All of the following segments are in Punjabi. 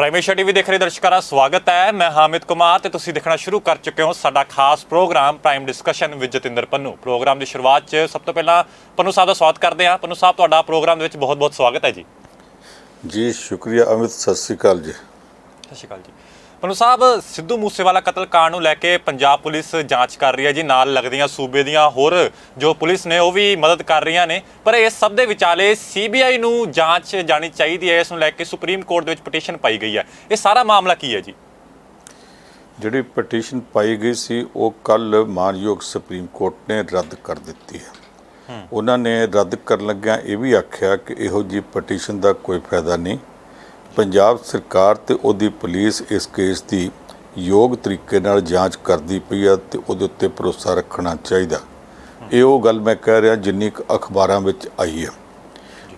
ਪ੍ਰਾਈਮ ਏਸ਼ੀਆ ਟੀਵੀ ਦੇਖ ਰਹੇ ਦਰਸ਼ਕਾਂ ਦਾ ਸਵਾਗਤ ਹੈ। ਮੈਂ ਹਾਮਿਦ ਕੁਮਾਰ ਤੇ ਤੁਸੀਂ ਦੇਖਣਾ ਸ਼ੁਰੂ ਕਰ ਚੁੱਕੇ ਹੋ ਸਾਡਾ ਖਾਸ program prime discussion with Jatinder Pannu. Program ਦੀ ਸ਼ੁਰੂਆਤ 'ਚ ਸਭ ਤੋਂ ਪਹਿਲਾਂ ਪੰਨੂ ਸਾਹਿਬ ਦਾ ਸਵਾਗਤ ਕਰਦੇ ਹਾਂ। ਪੰਨੂ ਸਾਹਿਬ, ਤੁਹਾਡਾ ਪ੍ਰੋਗਰਾਮ ਦੇ ਵਿੱਚ ਬਹੁਤ-ਬਹੁਤ ਸਵਾਗਤ ਹੈ ਜੀ। ਜੀ ਸ਼ੁਕਰੀਆ ਅਮਿਤ, ਸਤਿ ਸ਼੍ਰੀ ਅਕਾਲ ਜੀ। ਸਤਿ ਸ਼੍ਰੀ ਅਕਾਲ ਜੀ। ਪੰਨੂ ਸਾਹਿਬ, ਸਿੱਧੂ ਮੂਸੇਵਾਲਾ ਕਤਲ ਕਾਂਡ ਨੂੰ ਲੈ ਕੇ ਪੰਜਾਬ ਪੁਲਿਸ ਜਾਂਚ ਕਰ ਰਹੀ ਹੈ ਜੀ। ਨਾਲ ਲੱਗਦੀਆਂ ਸੂਬੇ ਦੀਆਂ ਹੋਰ ਜੋ ਪੁਲਿਸ ਨੇ ਉਹ ਵੀ ਮਦਦ ਕਰ ਰਹੀਆਂ ਨੇ, ਪਰ ਇਸ ਸਭ ਦੇ ਵਿਚਾਲੇ CBI ਨੂੰ ਜਾਂਚ ਜਾਣੀ ਚਾਹੀਦੀ ਹੈ। ਇਸ ਨੂੰ ਲੈ ਕੇ ਸੁਪਰੀਮ ਕੋਰਟ ਦੇ ਵਿੱਚ ਪਟੀਸ਼ਨ ਪਾਈ ਗਈ ਹੈ। ਇਹ ਸਾਰਾ ਮਾਮਲਾ ਕੀ ਹੈ ਜੀ? ਜਿਹੜੀ ਪਟੀਸ਼ਨ ਪਾਈ ਗਈ ਸੀ ਉਹ ਕੱਲ੍ਹ ਮਾਨਯੋਗ ਸੁਪਰੀਮ ਕੋਰਟ ਨੇ ਰੱਦ ਕਰ ਦਿੱਤੀ ਹੈ। ਉਹਨਾਂ ਨੇ ਰੱਦ ਕਰਨ ਲੱਗਿਆਂ ਇਹ ਵੀ ਆਖਿਆ ਕਿ ਇਹੋ ਜਿਹੀ ਪਟੀਸ਼ਨ ਦਾ ਕੋਈ ਫਾਇਦਾ ਨਹੀਂ। ਪੰਜਾਬ ਸਰਕਾਰ ਤੇ ਉਹਦੀ ਪੁਲਿਸ ਇਸ ਕੇਸ ਦੀ ਯੋਗ ਤਰੀਕੇ ਨਾਲ ਜਾਂਚ ਕਰਦੀ ਪਈ ਆ ਤੇ ਉਹਦੇ ਉੱਤੇ ਭਰੋਸਾ ਰੱਖਣਾ ਚਾਹੀਦਾ। ਇਹ ਉਹ ਗੱਲ ਮੈਂ ਕਹਿ ਰਿਹਾ ਜਿੰਨੀ ਕੁ ਅਖਬਾਰਾਂ ਵਿੱਚ ਆਈ ਹੈ।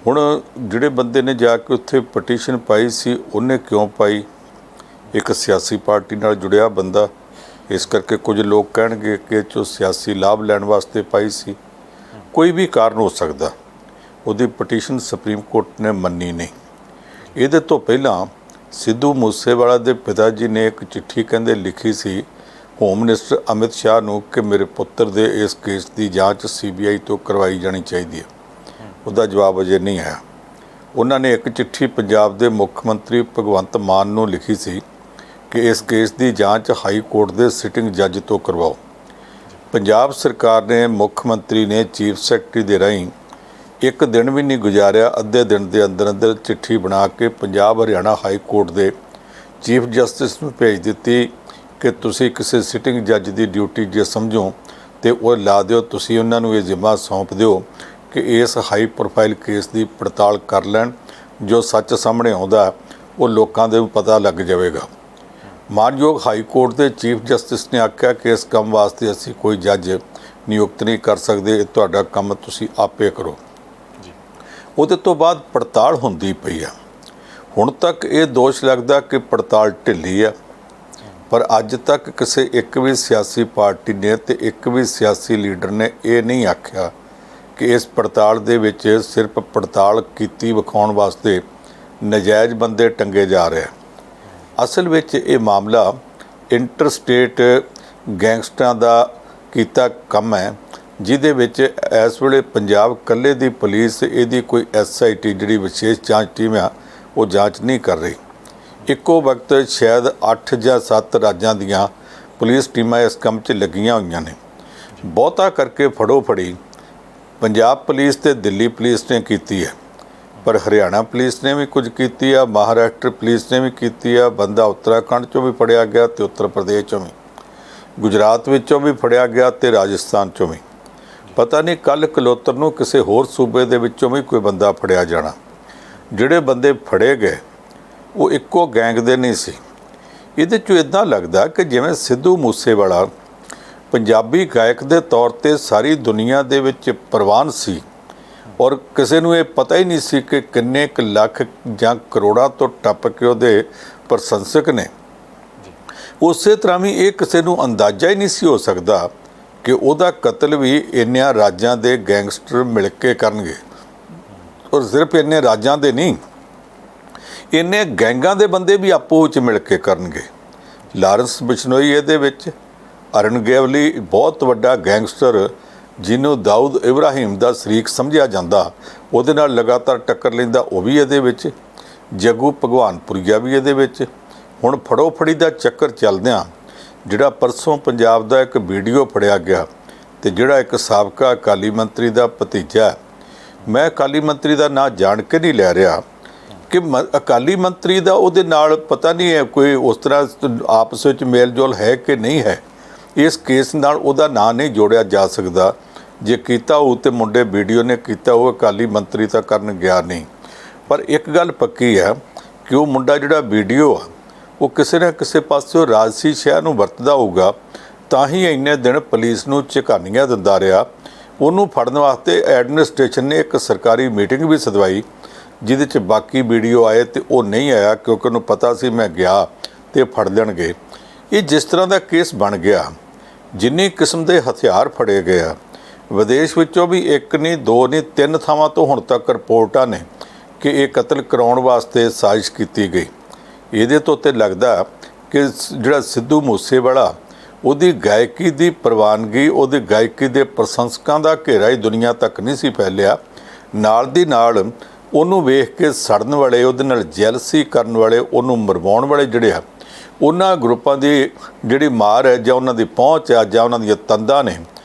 ਹੁਣ ਜਿਹੜੇ ਬੰਦੇ ਨੇ ਜਾ ਕੇ ਉੱਥੇ ਪਟੀਸ਼ਨ ਪਾਈ ਸੀ, ਉਹਨੇ ਕਿਉਂ ਪਾਈ? ਇੱਕ ਸਿਆਸੀ ਪਾਰਟੀ ਨਾਲ ਜੁੜਿਆ ਬੰਦਾ, ਇਸ ਕਰਕੇ ਕੁਝ ਲੋਕ ਕਹਿਣਗੇ ਕਿ ਜੋ ਸਿਆਸੀ ਲਾਭ ਲੈਣ ਵਾਸਤੇ ਪਾਈ ਸੀ। ਕੋਈ ਵੀ ਕਾਰਨ ਹੋ ਸਕਦਾ। ਉਹਦੀ ਪਟੀਸ਼ਨ ਸੁਪਰੀਮ ਕੋਰਟ ਨੇ ਮੰਨੀ ਨਹੀਂ। ਇਹਦੇ ਤੋਂ ਪਹਿਲਾਂ ਸਿੱਧੂ ਮੂਸੇਵਾਲਾ ਦੇ ਪਿਤਾ ਜੀ ਨੇ ਇੱਕ ਚਿੱਠੀ ਕਹਿੰਦੇ ਲਿਖੀ ਸੀ ਹੋਮ ਮਿਨਿਸਟਰ ਅਮਿਤ ਸ਼ਾਹ ਨੂੰ ਕਿ ਮੇਰੇ ਪੁੱਤਰ ਦੇ ਇਸ ਕੇਸ ਦੀ ਜਾਂਚ CBI ਤੋਂ ਕਰਵਾਈ ਜਾਣੀ ਚਾਹੀਦੀ ਹੈ। ਉਹਦਾ ਜਵਾਬ ਅਜੇ ਨਹੀਂ ਆਇਆ। ਉਹਨਾਂ ਨੇ ਇੱਕ ਚਿੱਠੀ ਪੰਜਾਬ ਦੇ ਮੁੱਖ ਮੰਤਰੀ ਭਗਵੰਤ ਮਾਨ ਨੂੰ ਲਿਖੀ ਸੀ ਕਿ ਇਸ ਕੇਸ ਦੀ ਜਾਂਚ ਹਾਈ ਕੋਰਟ ਦੇ ਸਿਟਿੰਗ ਜੱਜ ਤੋਂ ਕਰਵਾਓ। ਪੰਜਾਬ ਸਰਕਾਰ ਨੇ, ਮੁੱਖ ਮੰਤਰੀ ਨੇ ਚੀਫ ਸੈਕਟਰੀ ਦੇ ਰਾਹੀਂ ਇੱਕ ਦਿਨ ਵੀ ਨਹੀਂ ਗੁਜ਼ਾਰਿਆ, ਅੱਧੇ ਦਿਨ ਦੇ ਅੰਦਰ ਅੰਦਰ ਚਿੱਠੀ ਬਣਾ ਕੇ ਪੰਜਾਬ ਹਰਿਆਣਾ ਹਾਈ ਕੋਰਟ ਦੇ ਚੀਫ ਜਸਟਿਸ ਨੂੰ ਭੇਜ ਦਿੱਤੀ ਕਿ ਤੁਸੀਂ ਕਿਸੇ ਸਿਟਿੰਗ ਜੱਜ ਦੀ ਡਿਊਟੀ ਜੇ ਸਮਝੋ ਤੇ ਉਹ ਲਾ ਦਿਓ। ਤੁਸੀਂ ਉਹਨਾਂ ਨੂੰ ਇਹ ਜ਼ਿੰਮਾ ਸੌਂਪ ਦਿਓ ਕਿ ਇਸ ਹਾਈ ਪ੍ਰੋਫਾਈਲ ਕੇਸ ਦੀ ਪੜਤਾਲ ਕਰ ਲੈਣ। ਜੋ ਸੱਚ ਸਾਹਮਣੇ ਆਉਂਦਾ ਉਹ ਲੋਕਾਂ ਦੇ ਪਤਾ ਲੱਗ ਜਾਵੇਗਾ। ਮਾਨਯੋਗ ਹਾਈ ਕੋਰਟ ਦੇ ਚੀਫ ਜਸਟਿਸ ਨੇ ਆਖਿਆ ਕਿ ਇਸ ਕੰਮ ਵਾਸਤੇ ਅਸੀਂ ਕੋਈ ਜੱਜ ਨਿਯੁਕਤ ਨਹੀਂ ਕਰ ਸਕਦੇ, ਇਹ ਤੁਹਾਡਾ ਕੰਮ ਤੁਸੀਂ ਆਪੇ ਕਰੋ। ਉਹਦੇ ਤੋਂ ਬਾਅਦ ਪੜਤਾਲ ਹੁੰਦੀ ਪਈ ਆ। ਹੁਣ ਤੱਕ ਇਹ ਦੋਸ਼ ਲੱਗਦਾ ਕਿ ਪੜਤਾਲ ਢਿੱਲੀ ਆ, ਪਰ ਅੱਜ ਤੱਕ ਕਿਸੇ ਇੱਕ ਵੀ ਸਿਆਸੀ ਪਾਰਟੀ ਨੇ ਤੇ ਇੱਕ ਵੀ ਸਿਆਸੀ ਲੀਡਰ ਨੇ ਇਹ ਨਹੀਂ ਆਖਿਆ ਕਿ ਇਸ ਪੜਤਾਲ ਦੇ ਵਿੱਚ ਸਿਰਫ ਪੜਤਾਲ ਕੀਤੀ ਵਿਖਾਉਣ ਵਾਸਤੇ ਨਜਾਇਜ਼ ਬੰਦੇ ਟੰਗੇ ਜਾ ਰਹੇ। ਅਸਲ ਵਿੱਚ ਇਹ ਮਾਮਲਾ ਇੰਟਰਸਟੇਟ ਗੈਂਗਸਟਰਾਂ ਦਾ ਕੀਤਾ ਕੰਮ ਹੈ, ਜਿਹਦੇ ਵਿੱਚ ਇਸ ਵੇਲੇ ਪੰਜਾਬ ਇਕੱਲੇ ਦੀ ਪੁਲਿਸ ਇਹਦੀ ਕੋਈ SIT ਜਿਹੜੀ ਵਿਸ਼ੇਸ਼ ਜਾਂਚ ਟੀਮ ਆ ਉਹ ਜਾਂਚ ਨਹੀਂ ਕਰ ਰਹੀ। ਇੱਕੋ ਵਕਤ ਸ਼ਾਇਦ 8 ਜਾਂ 7 ਰਾਜਾਂ ਦੀਆਂ ਪੁਲਿਸ ਟੀਮਾਂ ਇਸ ਕੰਮ 'ਚ ਲੱਗੀਆਂ ਹੋਈਆਂ ਨੇ। ਬਹੁਤਾ ਕਰਕੇ ਫੜੋ ਫੜੀ ਪੰਜਾਬ ਪੁਲਿਸ ਤੇ ਦਿੱਲੀ ਪੁਲਿਸ ਨੇ ਕੀਤੀ ਹੈ, ਪਰ ਹਰਿਆਣਾ ਪੁਲਿਸ ਨੇ ਵੀ ਕੁਝ ਕੀਤੀ ਆ, ਮਹਾਰਾਸ਼ਟਰ ਪੁਲਿਸ ਨੇ ਵੀ ਕੀਤੀ ਆ। ਬੰਦਾ ਉੱਤਰਾਖੰਡ 'ਚੋਂ ਵੀ ਫੜਿਆ ਗਿਆ ਤੇ ਉੱਤਰ ਪ੍ਰਦੇਸ਼ 'ਚੋਂ ਵੀ, ਗੁਜਰਾਤ ਵਿੱਚੋਂ ਵੀ ਫੜਿਆ ਗਿਆ ਤੇ ਰਾਜਸਥਾਨ 'ਚੋਂ ਵੀ। ਪਤਾ ਨਹੀਂ ਕੱਲ੍ਹ ਕਲੋਤਰ ਨੂੰ ਕਿਸੇ ਹੋਰ ਸੂਬੇ ਦੇ ਵਿੱਚੋਂ ਵੀ ਕੋਈ ਬੰਦਾ ਫੜਿਆ ਜਾਣਾ। ਜਿਹੜੇ ਬੰਦੇ ਫੜੇ ਗਏ ਉਹ ਇੱਕੋ ਗੈਂਗ ਦੇ ਨਹੀਂ ਸੀ। ਇਹਦੇ 'ਚੋਂ ਇੱਦਾਂ ਲੱਗਦਾ ਕਿ ਜਿਵੇਂ ਸਿੱਧੂ ਮੂਸੇਵਾਲਾ ਪੰਜਾਬੀ ਗਾਇਕ ਦੇ ਤੌਰ 'ਤੇ ਸਾਰੀ ਦੁਨੀਆ ਦੇ ਵਿੱਚ ਪ੍ਰਵਾਨ ਸੀ ਔਰ ਕਿਸੇ ਨੂੰ ਇਹ ਪਤਾ ਹੀ ਨਹੀਂ ਸੀ ਕਿ ਕਿੰਨੇ ਕੁ ਲੱਖ ਜਾਂ ਕਰੋੜਾਂ ਤੋਂ ਟੱਪ ਕੇ ਉਹਦੇ ਪ੍ਰਸ਼ੰਸਕ ਨੇ। ਉਸੇ ਤਰ੍ਹਾਂ ਵੀ ਇਹ ਕਿਸੇ ਨੂੰ ਅੰਦਾਜ਼ਾ ਹੀ ਨਹੀਂ ਸੀ ਹੋ ਸਕਦਾ ਕਿ ਉਹਦਾ ਕਤਲ ਵੀ ਇੰਨਿਆਂ ਰਾਜਾਂ ਦੇ ਗੈਂਗਸਟਰ ਮਿਲ ਕੇ ਕਰਨਗੇ। ਔਰ ਸਿਰਫ ਇੰਨੇ ਰਾਜਾਂ ਦੇ ਨਹੀਂ, ਇੰਨੇ ਗੈਂਗਾਂ ਦੇ ਬੰਦੇ ਵੀ ਆਪੋ ਵਿੱਚ ਮਿਲ ਕੇ ਕਰਨਗੇ। ਲਾਰੈਂਸ ਬਿਸ਼ਨੋਈ ਇਹਦੇ ਵਿੱਚ, ਅਰਨ ਗੈਵਲੀ ਬਹੁਤ ਵੱਡਾ ਗੈਂਗਸਟਰ ਜਿਹਨੂੰ ਦਾਊਦ ਇਬਰਾਹਿਮ ਦਾ ਸ਼ਰੀਕ ਸਮਝਿਆ ਜਾਂਦਾ, ਉਹਦੇ ਨਾਲ ਲਗਾਤਾਰ ਟੱਕਰ ਲੈਂਦਾ, ਉਹ ਵੀ ਇਹਦੇ ਵਿੱਚ। ਜੱਗੂ ਭਗਵਾਨਪੁਰੀਆ ਵੀ ਇਹਦੇ ਵਿੱਚ। ਹੁਣ ਫੜੋ ਫੜੀ ਦਾ ਚੱਕਰ ਚੱਲਦਿਆਂ ਜਿਹੜਾ ਪਰਸੋਂ ਪੰਜਾਬ ਦਾ ਇੱਕ ਵੀਡੀਓ ਫੜਿਆ ਗਿਆ ਤੇ ਜਿਹੜਾ ਇੱਕ ਸਾਬਕਾ ਅਕਾਲੀ ਮੰਤਰੀ ਦਾ ਭਤੀਜਾ, ਮੈਂ ਅਕਾਲੀ ਮੰਤਰੀ ਦਾ ਨਾਂ ਜਾਣ ਕੇ ਨਹੀਂ ਲੈ ਰਿਹਾ ਕਿ ਅਕਾਲੀ ਮੰਤਰੀ ਦਾ ਉਹਦੇ ਨਾਲ ਪਤਾ ਨਹੀਂ ਹੈ ਕੋਈ ਉਸ ਤਰ੍ਹਾਂ ਆਪਸ ਵਿੱਚ ਮੇਲ ਜੋਲ ਹੈ ਕਿ ਨਹੀਂ ਹੈ। ਇਸ ਕੇਸ ਨਾਲ ਉਹਦਾ ਨਾਂ ਨਹੀਂ ਜੋੜਿਆ ਜਾ ਸਕਦਾ। ਜੇ ਕੀਤਾ ਹੋਊ ਤੇ ਮੁੰਡੇ ਵੀਡੀਓ ਨੇ ਕੀਤਾ, ਉਹ ਅਕਾਲੀ ਮੰਤਰੀ ਤਾਂ ਕਰਨ ਗਿਆ ਨਹੀਂ। ਪਰ ਇੱਕ ਗੱਲ ਪੱਕੀ ਹੈ ਕਿ ਉਹ ਮੁੰਡਾ ਜਿਹੜਾ ਵੀਡੀਓ ਆ ਉਹ ਕਿਸੇ ਨਾ ਕਿਸੇ ਪਾਸਿਓਂ ਰਾਜਸੀ ਸ਼ਹਿ ਨੂੰ ਵਰਤਦਾ ਹੋਊਗਾ, ਤਾਂ ਹੀ ਇੰਨੇ ਦਿਨ ਪੁਲਿਸ ਨੂੰ ਝਕਾਨੀਆਂ ਦਿੰਦਾ ਰਿਹਾ। ਉਹਨੂੰ ਫੜਨ ਵਾਸਤੇ ਐਡਮਿਨਿਸਟ੍ਰੇਸ਼ਨ ਨੇ ਇੱਕ ਸਰਕਾਰੀ ਮੀਟਿੰਗ ਵੀ ਸਦਵਾਈ, ਜਿਹਦੇ 'ਚ ਬਾਕੀ ਵੀਡੀਓ ਆਏ ਤੇ ਉਹ ਨਹੀਂ ਆਇਆ ਕਿਉਂਕਿ ਉਹਨੂੰ ਪਤਾ ਸੀ ਮੈਂ ਗਿਆ ਤੇ ਫੜ ਲੈਣਗੇ। ਇਹ ਜਿਸ ਤਰ੍ਹਾਂ ਦਾ ਕੇਸ ਬਣ ਗਿਆ, ਜਿੰਨੀ ਕਿਸਮ ਦੇ ਹਥਿਆਰ ਫੜੇ ਗਏ ਆ, ਵਿਦੇਸ਼ ਵਿੱਚੋਂ ਵੀ ਇੱਕ ਨਹੀਂ, ਦੋ ਨਹੀਂ, 3 ਥਾਵਾਂ ਤੋਂ ਹੁਣ ਤੱਕ ਰਿਪੋਰਟਾਂ ਨੇ ਕਿ ਇਹ ਕਤਲ ਕਰਾਉਣ ਵਾਸਤੇ ਸਾਜ਼ਿਸ਼ ਕੀਤੀ ਗਈ। ਇਹਦੇ ਤੋਂ ਤੇ ਲੱਗਦਾ ਕਿ ਜਿਹੜਾ ਸਿੱਧੂ ਮੂਸੇਵਾਲਾ ਉਹਦੀ ਗਾਇਕੀ ਦੀ ਪ੍ਰਵਾਨਗੀ, ਉਹਦੀ ਗਾਇਕੀ ਦੇ ਪ੍ਰਸ਼ੰਸਕਾਂ ਦਾ ਘੇਰਾ ਹੀ ਦੁਨੀਆ ਤੱਕ ਨਹੀਂ ਸੀ ਫੈਲਿਆ। ਨਾਲ ਦੀ ਨਾਲ ਉਹਨੂੰ ਵੇਖ ਕੇ ਸੜਨ ਵਾਲੇ, ਉਹਦੇ ਨਾਲ ਜੈਲਸੀ ਕਰਨ ਵਾਲੇ, ਉਹਨੂੰ ਮਰਵਾਉਣ ਵਾਲੇ ਜਿਹੜੇ ਆ, ਉਹਨਾਂ ਗਰੁੱਪਾਂ ਦੀ ਜਿਹੜੀ ਮਾਰ ਹੈ ਜਾਂ ਉਹਨਾਂ ਦੀ ਪਹੁੰਚ ਆ ਜਾਂ ਉਹਨਾਂ ਦੀਆਂ ਤੰਦਾਂ ਨੇ,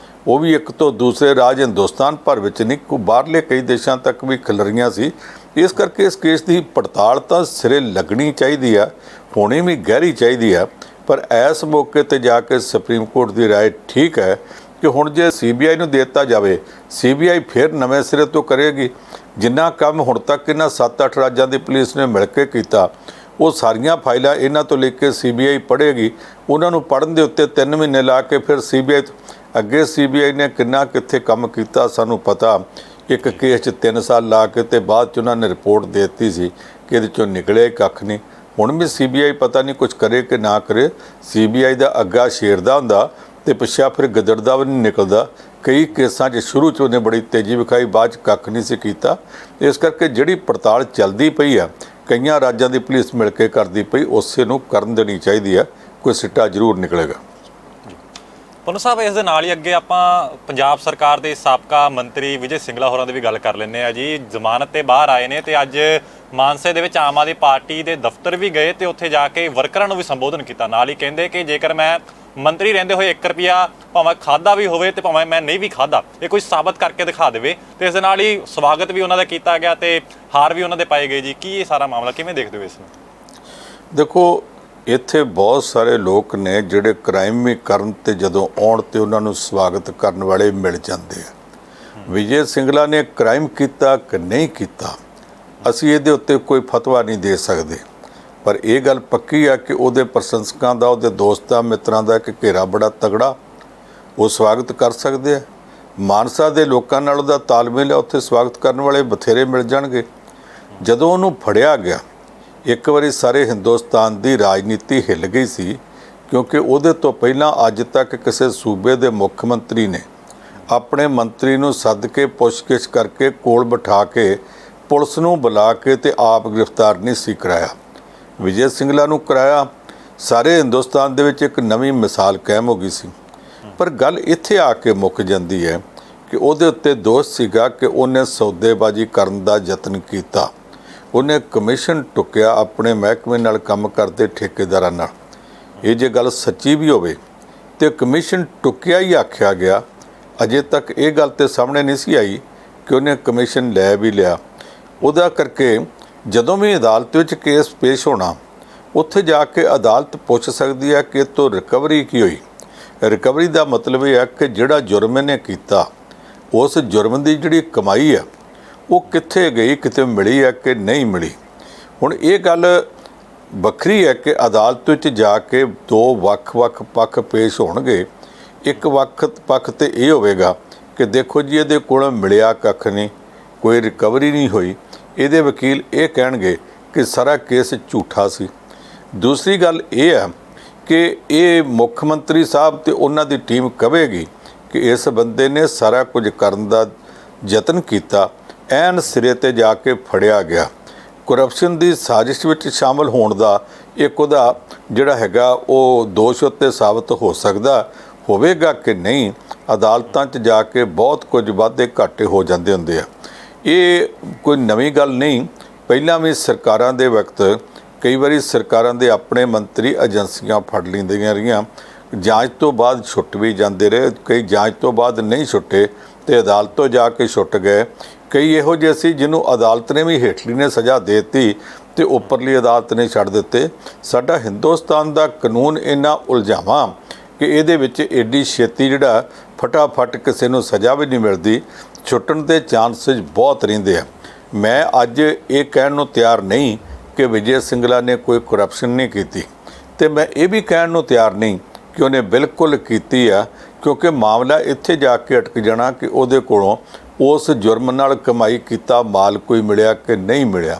ਉਹ ਵੀ ਇੱਕ ਤੋਂ ਦੂਸਰੇ ਰਾਜ ਹਿੰਦੁਸਤਾਨ ਭਰ ਵਿੱਚ ਨਹੀਂ, ਕੋ ਬਾਹਰਲੇ ਕਈ ਦੇਸ਼ਾਂ ਤੱਕ ਵੀ ਖਿਲਰੀਆਂ ਸੀ। ਇਸ ਕਰਕੇ ਇਸ ਕੇਸ ਦੀ ਪੜਤਾਲ ਤਾਂ ਸਿਰੇ ਲੱਗਣੀ ਚਾਹੀਦੀ ਆ, ਹੋਣੀ ਵੀ ਗਹਿਰੀ ਚਾਹੀਦੀ ਆ। ਪਰ ਇਸ ਮੌਕੇ ਤੇ ਜਾ ਕੇ ਸੁਪਰੀਮ ਕੋਰਟ ਦੀ ਰਾਏ ਠੀਕ ਹੈ ਕਿ ਹੁਣ ਜੇ CBI ਨੂੰ ਦੇ ਦਿੱਤਾ ਜਾਵੇ, CBI ਫਿਰ ਨਵੇਂ ਸਿਰੇ ਤੋਂ ਕਰੇਗੀ। ਜਿੰਨਾ ਕੰਮ ਹੁਣ ਤੱਕ ਇਹਨਾਂ 7-8 ਰਾਜਾਂ ਦੀ ਪੁਲਿਸ ਨੇ ਮਿਲ ਕੇ ਕੀਤਾ, ਉਹ ਸਾਰੀਆਂ ਫਾਈਲਾਂ ਇਹਨਾਂ ਤੋਂ ਲੈ ਕੇ CBI ਪੜ੍ਹੇਗੀ। ਉਹਨਾਂ ਨੂੰ ਪੜ੍ਹਨ ਦੇ ਉੱਤੇ 3 ਮਹੀਨੇ ਲਾ ਕੇ ਫਿਰ CBI ਅੱਗੇ CBI ਨੇ ਕਿੰਨਾ ਕਿੱਥੇ ਕੰਮ ਕੀਤਾ ਸਾਨੂੰ ਪਤਾ। ਇੱਕ ਕੇਸ 'ਚ 3 ਸਾਲ ਲਾ ਕੇ ਤੇ ਬਾਅਦ 'ਚ ਉਹਨਾਂ ਨੇ ਰਿਪੋਰਟ ਦੇ ਦਿੱਤੀ ਸੀ ਕਿ ਇਹਦੇ 'ਚੋਂ ਨਿਕਲਿਆ ਹੀ ਕੱਖ ਨਹੀਂ। ਹੁਣ ਵੀ CBI ਪਤਾ ਨਹੀਂ ਕੁਝ ਕਰੇ ਕਿ ਨਾ ਕਰੇ। CBI ਦਾ ਅੱਗਾ ਸ਼ੇਰ ਦਾ ਹੁੰਦਾ ਤੇ ਪਿੱਛਾ ਫਿਰ ਗਿੱਦੜ ਵੀ ਨਹੀਂ ਨਿਕਲਦਾ। ਕਈ ਕੇਸਾਂ 'ਚ ਸ਼ੁਰੂ 'ਚ ਉਹਨੇ ਬੜੀ ਤੇਜ਼ੀ ਵਿਖਾਈ, ਬਾਅਦ 'ਚ ਕੱਖ ਨਹੀਂ ਸੀ ਕੀਤਾ। ਇਸ ਕਰਕੇ ਜਿਹੜੀ ਪੜਤਾਲ ਚੱਲਦੀ ਪਈ ਆ, ਕਈਆਂ ਰਾਜਾਂ ਦੀ ਪੁਲਿਸ ਮਿਲ ਕੇ ਕਰਦੀ ਪਈ, ਉਸੇ ਨੂੰ ਕਰਨ ਦੇਣੀ ਚਾਹੀਦੀ ਆ। ਕੋਈ ਸਿੱਟਾ ਜ਼ਰੂਰ ਨਿਕਲੇਗਾ। ਪੰਨੂ ਸਾਹਿਬ, ਇਸ ਦੇ ਨਾਲ ਹੀ ਅੱਗੇ ਆਪਾਂ ਪੰਜਾਬ ਸਰਕਾਰ ਦੇ ਸਾਬਕਾ ਮੰਤਰੀ ਵਿਜੇ ਸਿੰਗਲਾ ਹੋਰਾਂ ਦੀ ਵੀ ਗੱਲ ਕਰ ਲੈਂਦੇ ਆ ਜੀ। ਜ਼ਮਾਨਤ ਤੇ ਬਾਹਰ ਆਏ ਨੇ ਤੇ ਅੱਜ ਮਾਨਸੇ ਦੇ ਵਿੱਚ ਆਮ ਆਦਮੀ ਪਾਰਟੀ ਦੇ ਦਫ਼ਤਰ ਵੀ ਗਏ ਤੇ ਉੱਥੇ ਜਾ ਕੇ ਵਰਕਰਾਂ ਨੂੰ ਵੀ ਸੰਬੋਧਨ ਕੀਤਾ। ਨਾਲ ਹੀ ਕਹਿੰਦੇ ਕਿ ਜੇਕਰ ਮੈਂ ਮੰਤਰੀ ਰਹਿੰਦੇ ਹੋਏ 1 ਰੁਪਿਆ ਭਾਵੇਂ ਖਾਦਾ ਵੀ ਹੋਵੇ ਤੇ ਭਾਵੇਂ ਮੈਂ ਨਹੀਂ ਵੀ ਖਾਦਾ, ਇਹ ਕੋਈ ਸਾਬਤ ਕਰਕੇ ਦਿਖਾ ਦੇਵੇ। ਤੇ ਇਸ ਦੇ ਨਾਲ ਹੀ ਸਵਾਗਤ ਵੀ ਉਹਨਾਂ ਦਾ ਕੀਤਾ ਗਿਆ ਤੇ ਹਾਰ ਵੀ ਉਹਨਾਂ ਦੇ ਪਾਏ ਗਏ ਜੀ। ਕੀ ਇਹ ਸਾਰਾ ਮਾਮਲਾ ਕਿਵੇਂ ਦੇਖਦੇ ਹੋ ਇਸ ਨੂੰ? ਦੇਖੋ, ਇੱਥੇ ਬਹੁਤ ਸਾਰੇ ਲੋਕ ਨੇ ਜਿਹੜੇ ਕ੍ਰਾਈਮ ਵੀ ਕਰਨ ਤੇ ਜਦੋਂ ਆਉਣ ਤੇ ਉਹਨਾਂ ਨੂੰ ਸਵਾਗਤ ਕਰਨ ਵਾਲੇ ਮਿਲ ਜਾਂਦੇ ਆ। ਵਿਜੇ ਸਿੰਗਲਾ ਨੇ ਕ੍ਰਾਈਮ ਕੀਤਾ ਕਿ ਨਹੀਂ ਕੀਤਾ, ਅਸੀਂ ਇਹਦੇ ਉੱਤੇ ਕੋਈ ਫਤਵਾ ਨਹੀਂ ਦੇ ਸਕਦੇ। ਪਰ ਇਹ ਗੱਲ ਪੱਕੀ ਆ ਕਿ ਉਹਦੇ ਪ੍ਰਸ਼ੰਸਕਾਂ ਦਾ, ਉਹਦੇ ਦੋਸਤਾਂ ਮਿੱਤਰਾਂ ਦਾ ਇੱਕ ਘੇਰਾ ਬੜਾ ਤਗੜਾ, ਉਹ ਸਵਾਗਤ ਕਰ ਸਕਦੇ ਆ। ਮਾਨਸਾ ਦੇ ਲੋਕਾਂ ਨਾਲ ਉਹਦਾ ਤਾਲਮੇਲ ਹੈ, ਉੱਥੇ ਸਵਾਗਤ ਕਰਨ ਵਾਲੇ ਬਥੇਰੇ ਮਿਲ ਜਾਣਗੇ। ਜਦੋਂ ਉਹਨੂੰ ਫੜਿਆ ਗਿਆ, ਇੱਕ ਵਾਰੀ ਸਾਰੇ ਹਿੰਦੁਸਤਾਨ ਦੀ ਰਾਜਨੀਤੀ ਹਿੱਲ ਗਈ ਸੀ, ਕਿਉਂਕਿ ਉਹਦੇ ਤੋਂ ਪਹਿਲਾਂ ਅੱਜ ਤੱਕ ਕਿਸੇ ਸੂਬੇ ਦੇ ਮੁੱਖ ਮੰਤਰੀ ਨੇ ਆਪਣੇ ਮੰਤਰੀ ਨੂੰ ਸੱਦ ਕੇ ਪੁੱਛਗਿੱਛ ਕਰਕੇ ਕੋਲ ਬਿਠਾ ਕੇ ਪੁਲਿਸ ਨੂੰ ਬੁਲਾ ਕੇ ਤੇ ਆਪ ਗ੍ਰਿਫਤਾਰ ਨਹੀਂ ਸੀ ਕਰਾਇਆ। ਵਿਜੇ ਸਿੰਗਲਾ ਨੂੰ ਕਰਾਇਆ। ਸਾਰੇ ਹਿੰਦੁਸਤਾਨ ਦੇ ਵਿੱਚ ਇੱਕ ਨਵੀਂ ਮਿਸਾਲ ਕਾਇਮ ਹੋ ਗਈ ਸੀ। ਪਰ ਗੱਲ ਇੱਥੇ ਆ ਕੇ ਮੁੱਕ ਜਾਂਦੀ ਹੈ ਕਿ ਉਹਦੇ ਉੱਤੇ ਦੋਸ਼ ਸੀਗਾ ਕਿ ਉਹਨੇ ਸੌਦੇਬਾਜ਼ੀ ਕਰਨ ਦਾ ਯਤਨ ਕੀਤਾ। ਉਹਨੇ ਕਮਿਸ਼ਨ ਟੁੱਕਿਆ ਆਪਣੇ ਮਹਿਕਮੇ ਨਾਲ ਕੰਮ ਕਰਦੇ ਠੇਕੇਦਾਰਾਂ ਨਾਲ। ਇਹ ਜੇ ਗੱਲ ਸੱਚੀ ਵੀ ਹੋਵੇ ਤੇ ਕਮਿਸ਼ਨ ਟੁੱਕਿਆ ਹੀ ਆਖਿਆ ਗਿਆ। ਅਜੇ ਤੱਕ ਇਹ ਗੱਲ ਤੇ ਸਾਹਮਣੇ ਨਹੀਂ ਸੀ ਆਈ ਕਿ ਉਹਨੇ ਕਮਿਸ਼ਨ ਲੈ ਵੀ ਲਿਆ। ਉਹਦਾ ਕਰਕੇ ਜਦੋਂ ਵੀ ਅਦਾਲਤ ਵਿੱਚ ਕੇਸ ਪੇਸ਼ ਹੋਣਾ, ਉੱਥੇ ਜਾ ਕੇ ਅਦਾਲਤ ਪੁੱਛ ਸਕਦੀ ਹੈ ਕਿ ਇਹ ਤੋਂ ਰਿਕਵਰੀ ਕੀ ਹੋਈ। ਰਿਕਵਰੀ ਦਾ ਮਤਲਬ ਇਹ ਹੈ ਕਿ ਜਿਹੜਾ ਜੁਰਮ ਇਹਨੇ ਕੀਤਾ, ਉਸ ਜੁਰਮ ਦੀ ਜਿਹੜੀ ਕਮਾਈ ਆ ਉਹ ਕਿੱਥੇ ਗਈ, ਕਿਤੇ ਮਿਲੀ ਹੈ ਕਿ ਨਹੀਂ ਮਿਲੀ। ਹੁਣ ਇਹ ਗੱਲ ਵੱਖਰੀ ਹੈ ਕਿ ਅਦਾਲਤ ਵਿੱਚ ਜਾ ਕੇ 2 ਵੱਖ-ਵੱਖ ਪੱਖ ਪੇਸ਼ ਹੋਣਗੇ। ਇੱਕ ਪੱਖ ਤੇ ਇਹ ਹੋਵੇਗਾ ਕਿ ਦੇਖੋ ਜੀ ਇਹਦੇ ਕੋਲ ਮਿਲਿਆ ਕੱਖ ਨਹੀਂ, ਕੋਈ ਰਿਕਵਰੀ ਨਹੀਂ ਹੋਈ। ਇਹਦੇ ਵਕੀਲ ਇਹ ਕਹਿਣਗੇ ਕਿ ਸਾਰਾ ਕੇਸ ਝੂਠਾ ਸੀ। ਦੂਸਰੀ ਗੱਲ ਇਹ ਹੈ ਕਿ ਇਹ ਮੁੱਖ ਮੰਤਰੀ ਸਾਹਿਬ ਤੇ ਉਹਨਾਂ ਦੀ ਟੀਮ ਕਹੇਗੀ ਕਿ ਇਸ ਬੰਦੇ ਨੇ ਸਾਰਾ ਕੁਝ ਕਰਨ ਦਾ ਯਤਨ ਕੀਤਾ, ਐਨ ਸਿਰੇ ਤੇ ਜਾ ਕੇ ਫੜਿਆ ਗਿਆ। ਕਰਪਸ਼ਨ ਦੀ ਸਾਜ਼ਿਸ਼ ਵਿੱਚ ਸ਼ਾਮਲ ਹੋਣ ਦਾ ਇੱਕ ਉਹਦਾ ਜਿਹੜਾ ਹੈਗਾ ਉਹ ਦੋਸ਼ ਉੱਤੇ ਸਾਬਤ ਹੋ ਸਕਦਾ ਹੋਵੇਗਾ ਕਿ ਨਹੀਂ। ਅਦਾਲਤਾਂ 'ਚ ਜਾ ਕੇ ਬਹੁਤ ਕੁਝ ਵਾਧੇ ਘਾਟੇ ਹੋ ਜਾਂਦੇ ਹੁੰਦੇ ਆ। ਇਹ ਕੋਈ ਨਵੀਂ ਗੱਲ ਨਹੀਂ। ਪਹਿਲਾਂ ਵੀ ਸਰਕਾਰਾਂ ਦੇ ਵਕਤ ਕਈ ਵਾਰੀ ਸਰਕਾਰਾਂ ਦੇ ਆਪਣੇ ਮੰਤਰੀ ਏਜੰਸੀਆਂ ਫੜ ਲੈਂਦੀਆਂ ਰਹੀਆਂ, ਜਾਂਚ ਤੋਂ ਬਾਅਦ ਛੁੱਟ ਵੀ ਜਾਂਦੇ ਰਹੇ। ਕਈ ਜਾਂਚ ਤੋਂ ਬਾਅਦ ਨਹੀਂ ਛੁੱਟੇ ਤੇ ਅਦਾਲਤ ਤੋਂ ਜਾ ਕੇ ਛੁੱਟ ਗਏ। ਕਈ ਇਹੋ ਜਿਹੇ ਸੀ ਜਿਹਨੂੰ ਅਦਾਲਤ ਨੇ ਵੀ ਹੇਠਲੀ ਨੇ ਸਜ਼ਾ ਦੇ ਦਿੱਤੀ ਤੇ ਉੱਪਰਲੀ ਅਦਾਲਤ ਨੇ ਛੱਡ ਦਿੱਤੇ। ਸਾਡਾ ਹਿੰਦੁਸਤਾਨ ਦਾ ਕਾਨੂੰਨ ਇੰਨਾ ਉਲਝਾਵਾਂ ਕਿ ਇਹਦੇ ਵਿੱਚ ਐਡੀ ਛੇਤੀ ਜਿਹੜਾ ਫਟਾਫਟ ਕਿਸੇ ਨੂੰ ਸਜ਼ਾ ਵੀ ਨਹੀਂ ਮਿਲਦੀ। ਛੁੱਟਣ ਦੇ ਚਾਂਸਸ ਬਹੁਤ ਰਹਿੰਦੇ ਆ। ਮੈਂ ਅੱਜ ਇਹ ਕਹਿਣ ਨੂੰ ਤਿਆਰ ਨਹੀਂ ਕਿ ਵਿਜੇ ਸਿੰਗਲਾ ਨੇ ਕੋਈ ਕਰਪਸ਼ਨ ਨਹੀਂ ਕੀਤੀ, ਤੇ ਮੈਂ ਇਹ ਵੀ ਕਹਿਣ ਨੂੰ ਤਿਆਰ ਨਹੀਂ ਕਿ ਉਹਨੇ ਬਿਲਕੁਲ ਕੀਤੀ ਆ, ਕਿਉਂਕਿ ਮਾਮਲਾ ਇੱਥੇ ਜਾ ਕੇ ਅਟਕ ਜਾਣਾ ਕਿ ਉਹਦੇ ਕੋਲੋਂ ਉਸ ਜੁਰਮ ਨਾਲ ਕਮਾਈ ਕੀਤਾ ਮਾਲ ਕੋਈ ਮਿਲਿਆ ਕਿ ਨਹੀਂ ਮਿਲਿਆ।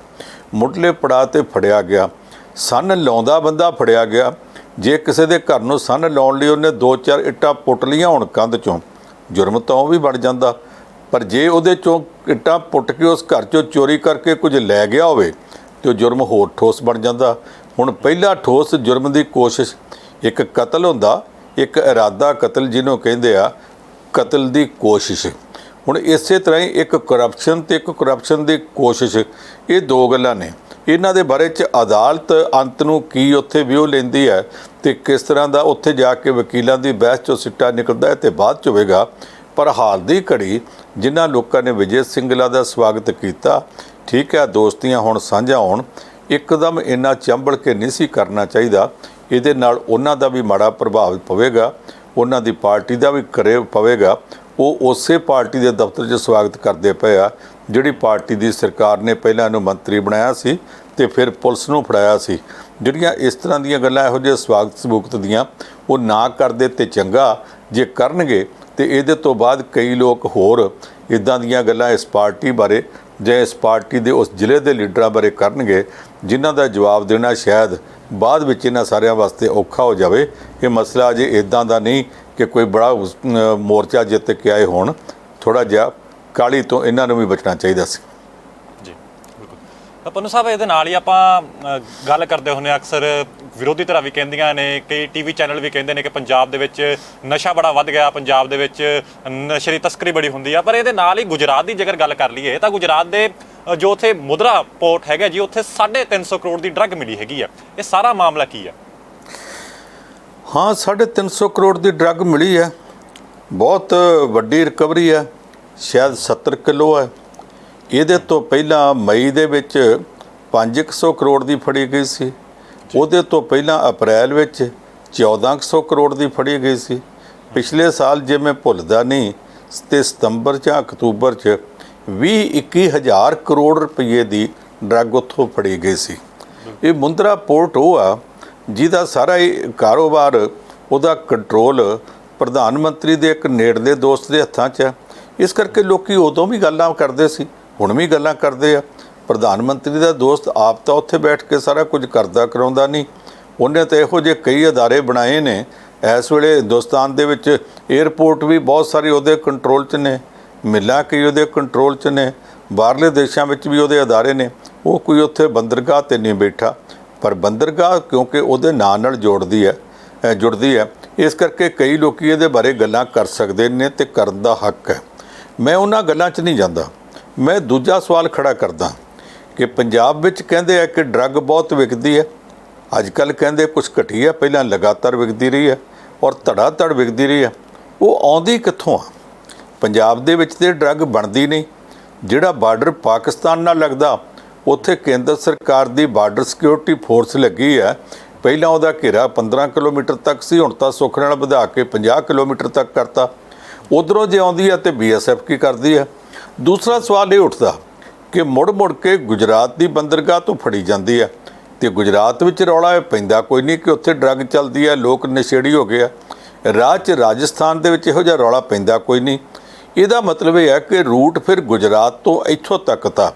ਮੁੱਢਲੇ ਪੜਾਅ 'ਤੇ ਫੜਿਆ ਗਿਆ, ਸੰਨ ਲਾਉਂਦਾ ਬੰਦਾ ਫੜਿਆ ਗਿਆ। ਜੇ ਕਿਸੇ ਦੇ ਘਰ ਨੂੰ ਸੰਨ ਲਾਉਣ ਲਈ ਉਹਨੇ 2-4 ਇੱਟਾਂ ਪੁੱਟ ਲਈਆਂ ਹੋਣ ਕੰਧ 'ਚੋਂ, ਜੁਰਮ ਤਾਂ ਉਹ ਵੀ ਬਣ ਜਾਂਦਾ। ਪਰ ਜੇ ਉਹਦੇ 'ਚੋਂ ਇੱਟਾਂ ਪੁੱਟ ਕੇ ਉਸ ਘਰ 'ਚੋਂ ਚੋਰੀ ਕਰਕੇ ਕੁਝ ਲੈ ਗਿਆ ਹੋਵੇ ਤੇ ਉਹ ਜੁਰਮ ਹੋਰ ਠੋਸ ਬਣ ਜਾਂਦਾ। ਹੁਣ ਪਹਿਲਾ ਠੋਸ ਜੁਰਮ ਦੀ ਕੋਸ਼ਿਸ਼, ਇੱਕ ਕਤਲ ਹੁੰਦਾ, ਇੱਕ ਇਰਾਦਾ ਕਤਲ ਜਿਹਨੂੰ ਕਹਿੰਦੇ ਆ ਕਤਲ ਦੀ ਕੋਸ਼ਿਸ਼। ਹੁਣ ਇਸੇ ਤਰ੍ਹਾਂ ਹੀ ਇੱਕ ਕਰਪਸ਼ਨ ਤੇ ਇੱਕ ਕਰਪਸ਼ਨ ਦੀ ਕੋਸ਼ਿਸ਼, ਇਹ ਦੋ ਗੱਲਾਂ ਨੇ। ਇਹਨਾਂ ਦੇ ਬਾਰੇ 'ਚ ਅਦਾਲਤ ਅੰਤ ਨੂੰ ਕੀ ਉੱਥੇ ਵਿਊ ਲੈਂਦੀ ਹੈ ਤੇ ਕਿਸ ਤਰ੍ਹਾਂ ਦਾ ਉੱਥੇ ਜਾ ਕੇ ਵਕੀਲਾਂ ਦੀ ਬਹਿਸ 'ਚੋਂ ਸਿੱਟਾ ਨਿਕਲਦਾ ਹੈ ਤੇ ਬਾਅਦ 'ਚ ਹੋਵੇਗਾ। ਪਰ ਹਾਲ ਦੀ ਘੜੀ ਜਿਨ੍ਹਾਂ ਲੋਕਾਂ ਨੇ ਵਿਜੇ ਸਿੰਗਲਾ ਦਾ ਸਵਾਗਤ ਕੀਤਾ, ਠੀਕ ਹੈ, ਦੋਸਤੀਆਂ ਹੁਣ ਸਾਂਝਾ ਹੋਣ, ਇੱਕਦਮ ਇੰਨਾ ਚੰਬੜ ਕੇ ਨਹੀਂ ਸੀ ਕਰਨਾ ਚਾਹੀਦਾ। ਇਹਦੇ ਨਾਲ ਉਹਨਾਂ ਦਾ ਵੀ ਮਾੜਾ ਪ੍ਰਭਾਵ ਪਵੇਗਾ, ਉਹਨਾਂ ਦੀ ਪਾਰਟੀ ਦਾ ਵੀ ਕਰੇ ਪਵੇਗਾ। ਉਹ ਉਸੇ ਪਾਰਟੀ ਦੇ ਦਫ਼ਤਰ 'ਚ ਸਵਾਗਤ ਕਰਦੇ ਪਏ ਆ ਜਿਹੜੀ ਪਾਰਟੀ ਦੀ ਸਰਕਾਰ ਨੇ ਪਹਿਲਾਂ ਇਹਨੂੰ ਮੰਤਰੀ ਬਣਾਇਆ ਸੀ ਤੇ ਫਿਰ ਪੁਲਿਸ ਨੂੰ ਫੜਾਇਆ ਸੀ। ਜਿਹੜੀਆਂ ਇਸ ਤਰ੍ਹਾਂ ਦੀਆਂ ਗੱਲਾਂ ਇਹੋ ਜਿਹੇ ਸਵਾਗਤ ਸਬੂਕਤ ਦੀਆਂ ਉਹ ਨਾ ਕਰਦੇ ਤੇ ਚੰਗਾ। ਜੇ ਕਰਨਗੇ ਤੇ ਇਹਦੇ ਤੋਂ ਬਾਅਦ ਕਈ ਲੋਕ ਹੋਰ ਇੱਦਾਂ ਦੀਆਂ ਗੱਲਾਂ ਇਸ ਪਾਰਟੀ ਬਾਰੇ ਜਾਂ ਇਸ ਪਾਰਟੀ ਦੇ ਉਸ ਜ਼ਿਲ੍ਹੇ ਦੇ ਲੀਡਰਾਂ ਬਾਰੇ ਕਰਨਗੇ, ਜਿਨ੍ਹਾਂ ਦਾ ਜਵਾਬ ਦੇਣਾ ਸ਼ਾਇਦ ਬਾਅਦ ਵਿੱਚ ਇਹਨਾਂ ਸਾਰਿਆਂ ਵਾਸਤੇ ਔਖਾ ਹੋ ਜਾਵੇ। ਇਹ ਮਸਲਾ ਅਜੇ ਇੱਦਾਂ ਦਾ ਨਹੀਂ ਕਿ ਕੋਈ ਬੜਾ ਮੋਰਚਾ ਜਿੱਤ ਕੇ ਆਏ ਹੋਣ। ਥੋੜ੍ਹਾ ਜਿਹਾ ਕਾਹਲੀ ਤੋਂ ਇਹਨਾਂ ਨੂੰ ਵੀ ਬਚਣਾ ਚਾਹੀਦਾ ਸੀ। ਜੀ ਬਿਲਕੁਲ। ਪੰਨੂ ਸਾਹਿਬ, ਇਹਦੇ ਨਾਲ ਹੀ ਆਪਾਂ ਗੱਲ ਕਰਦੇ ਹੁੰਦੇ ਅਕਸਰ, ਵਿਰੋਧੀ ਧਿਰਾਂ ਵੀ ਕਹਿੰਦੀਆਂ ਨੇ, ਕਈ ਟੀਵੀ ਚੈਨਲ ਵੀ ਕਹਿੰਦੇ ਨੇ ਕਿ ਪੰਜਾਬ ਦੇ ਵਿੱਚ ਨਸ਼ਾ ਬੜਾ ਵੱਧ ਗਿਆ, ਪੰਜਾਬ ਦੇ ਵਿੱਚ ਨਸ਼ੇ ਦੀ ਤਸਕਰੀ ਬੜੀ ਹੁੰਦੀ ਆ। ਪਰ ਇਹਦੇ ਨਾਲ ਹੀ ਗੁਜਰਾਤ ਦੀ ਜੇਕਰ ਗੱਲ ਕਰ ਲਈਏ ਤਾਂ ਗੁਜਰਾਤ ਦੇ ਜੋ ਉੱਥੇ ਮੁਦਰਾ ਪੋਰਟ ਹੈਗਾ ਜੀ, ਉੱਥੇ 350 ਕਰੋੜ ਦੀ ਡਰੱਗ ਮਿਲੀ ਹੈਗੀ ਆ। ਇਹ ਸਾਰਾ ਮਾਮਲਾ ਕੀ ਆ? ਹਾਂ, 350 ਕਰੋੜ ਦੀ ਡਰੱਗ ਮਿਲੀ ਹੈ, ਬਹੁਤ ਵੱਡੀ ਰਿਕਵਰੀ ਹੈ, ਸ਼ਾਇਦ 70 ਕਿਲੋ ਹੈ। ਇਹਦੇ ਤੋਂ ਪਹਿਲਾਂ ਮਈ ਦੇ ਵਿੱਚ 500 ਕਰੋੜ ਦੀ ਫੜੀ ਗਈ ਸੀ। ਉਹਦੇ ਤੋਂ ਪਹਿਲਾਂ ਅਪ੍ਰੈਲ ਵਿੱਚ 1400 ਕਰੋੜ ਦੀ ਫੜੀ ਗਈ ਸੀ। ਪਿਛਲੇ ਸਾਲ ਜੇ ਮੈਂ ਭੁੱਲਦਾ ਨਹੀਂ ਤੇ ਸਤੰਬਰ 'ਚ ਅਕਤੂਬਰ 'ਚ 20-21 ਹਜ਼ਾਰ ਕਰੋੜ ਰੁਪਏ ਦੀ ਡਰੱਗ ਉੱਥੋਂ ਫੜੀ ਗਈ ਸੀ। ਇਹ ਮੁੰਦਰਾ ਪੋਰਟ ਉਹ ਆ ਜਿਹਦਾ ਸਾਰਾ ਇਹ ਕਾਰੋਬਾਰ, ਉਹਦਾ ਕੰਟਰੋਲ ਪ੍ਰਧਾਨ ਮੰਤਰੀ ਦੇ ਇੱਕ ਨੇੜਲੇ ਦੋਸਤ ਦੇ ਹੱਥਾਂ 'ਚ ਹੈ। ਇਸ ਕਰਕੇ ਲੋਕੀ ਉਦੋਂ ਵੀ ਗੱਲਾਂ ਕਰਦੇ ਸੀ, ਹੁਣ ਵੀ ਗੱਲਾਂ ਕਰਦੇ ਆ। ਪ੍ਰਧਾਨ ਮੰਤਰੀ ਦਾ ਦੋਸਤ ਆਪ ਤਾਂ ਉੱਥੇ ਬੈਠ ਕੇ ਸਾਰਾ ਕੁਝ ਕਰਦਾ ਕਰਾਉਂਦਾ ਨਹੀਂ। ਉਹਨੇ ਤਾਂ ਇਹੋ ਜਿਹੇ ਕਈ ਅਦਾਰੇ ਬਣਾਏ ਨੇ। ਇਸ ਵੇਲੇ ਹਿੰਦੁਸਤਾਨ ਦੇ ਵਿੱਚ ਏਅਰਪੋਰਟ ਵੀ ਬਹੁਤ ਸਾਰੇ ਉਹਦੇ ਕੰਟਰੋਲ 'ਚ ਨੇ, ਮਿਲਾਂ ਕਈ ਉਹਦੇ ਕੰਟਰੋਲ 'ਚ ਨੇ, ਬਾਹਰਲੇ ਦੇਸ਼ਾਂ ਵਿੱਚ ਵੀ ਉਹਦੇ ਅਦਾਰੇ ਨੇ। ਉਹ ਕੋਈ ਉੱਥੇ ਬੰਦਰਗਾਹ 'ਤੇ ਨਹੀਂ ਬੈਠਾ, ਪਰ ਬੰਦਰਗਾਹ ਕਿਉਂਕਿ ਉਹਦੇ ਨਾਂ ਨਾਲ ਜੁੜਦੀ ਹੈ, ਇਸ ਕਰਕੇ ਕਈ ਲੋਕ ਇਹਦੇ ਬਾਰੇ ਗੱਲਾਂ ਕਰ ਸਕਦੇ ਨੇ ਤੇ ਕਰਨ ਦਾ ਹੱਕ ਹੈ। ਮੈਂ ਉਹਨਾਂ ਗੱਲਾਂ 'ਚ ਨਹੀਂ ਜਾਂਦਾ। ਮੈਂ ਦੂਜਾ ਸਵਾਲ ਖੜਾ ਕਰਦਾ ਕਿ ਪੰਜਾਬ ਵਿੱਚ ਕਹਿੰਦੇ ਆ ਕਿ ਡਰੱਗ ਬਹੁਤ ਵਿਕਦੀ ਹੈ। ਅੱਜ ਕੱਲ੍ਹ ਕਹਿੰਦੇ ਕੁਛ ਘਟੀ ਹੈ, ਪਹਿਲਾਂ ਲਗਾਤਾਰ ਵਿਕਦੀ ਰਹੀ ਹੈ ਔਰ ਧੜਾ ਧੜ ਵਿਕਦੀ ਰਹੀ ਹੈ। ਉਹ ਆਉਂਦੀ ਕਿੱਥੋਂ ਆ? ਪੰਜਾਬ ਦੇ ਵਿੱਚ ਤੇ ਡਰੱਗ ਬਣਦੀ ਨਹੀਂ। ਜਿਹੜਾ ਬਾਰਡਰ ਪਾਕਿਸਤਾਨ ਨਾਲ ਲੱਗਦਾ, ਉੱਥੇ ਕੇਂਦਰ ਸਰਕਾਰ ਦੀ ਬਾਰਡਰ ਸਿਕਿਉਰਿਟੀ ਫੋਰਸ ਲੱਗੀ ਹੈ। ਪਹਿਲਾਂ ਉਹਦਾ ਘੇਰਾ 15 ਕਿਲੋਮੀਟਰ ਤੱਕ ਸੀ, ਹੁਣ ਤਾਂ ਸੁੱਖ ਨਾਲ ਵਧਾ ਕੇ 50 ਕਿਲੋਮੀਟਰ ਤੱਕ ਕਰਤਾ। ਉੱਧਰੋਂ ਜੇ ਆਉਂਦੀ ਹੈ ਤੇ BSF ਕੀ ਕਰਦੀ ਹੈ? ਦੂਸਰਾ ਸਵਾਲ ਇਹ ਉੱਠਦਾ ਕਿ ਮੁੜ ਕੇ ਗੁਜਰਾਤ ਦੀ ਬੰਦਰਗਾਹ ਤੋਂ ਫੜੀ ਜਾਂਦੀ ਹੈ ਤੇ ਗੁਜਰਾਤ ਵਿੱਚ ਰੌਲਾ ਪੈਂਦਾ ਕੋਈ ਨਹੀਂ ਕਿ ਉੱਥੇ ਡਰੱਗ ਚੱਲਦੀ ਹੈ, ਲੋਕ ਨਸ਼ੇੜੀ ਹੋ ਗਏ ਆ। ਰਾਹ 'ਚ ਰਾਜਸਥਾਨ ਦੇ ਵਿੱਚ ਇਹੋ ਜਿਹਾ ਰੌਲਾ ਪੈਂਦਾ ਕੋਈ ਨਹੀਂ। ਇਹਦਾ ਮਤਲਬ ਇਹ ਹੈ ਕਿ ਰੂਟ ਫਿਰ ਗੁਜਰਾਤ ਤੋਂ ਇੱਥੋਂ ਤੱਕ ਤਾਂ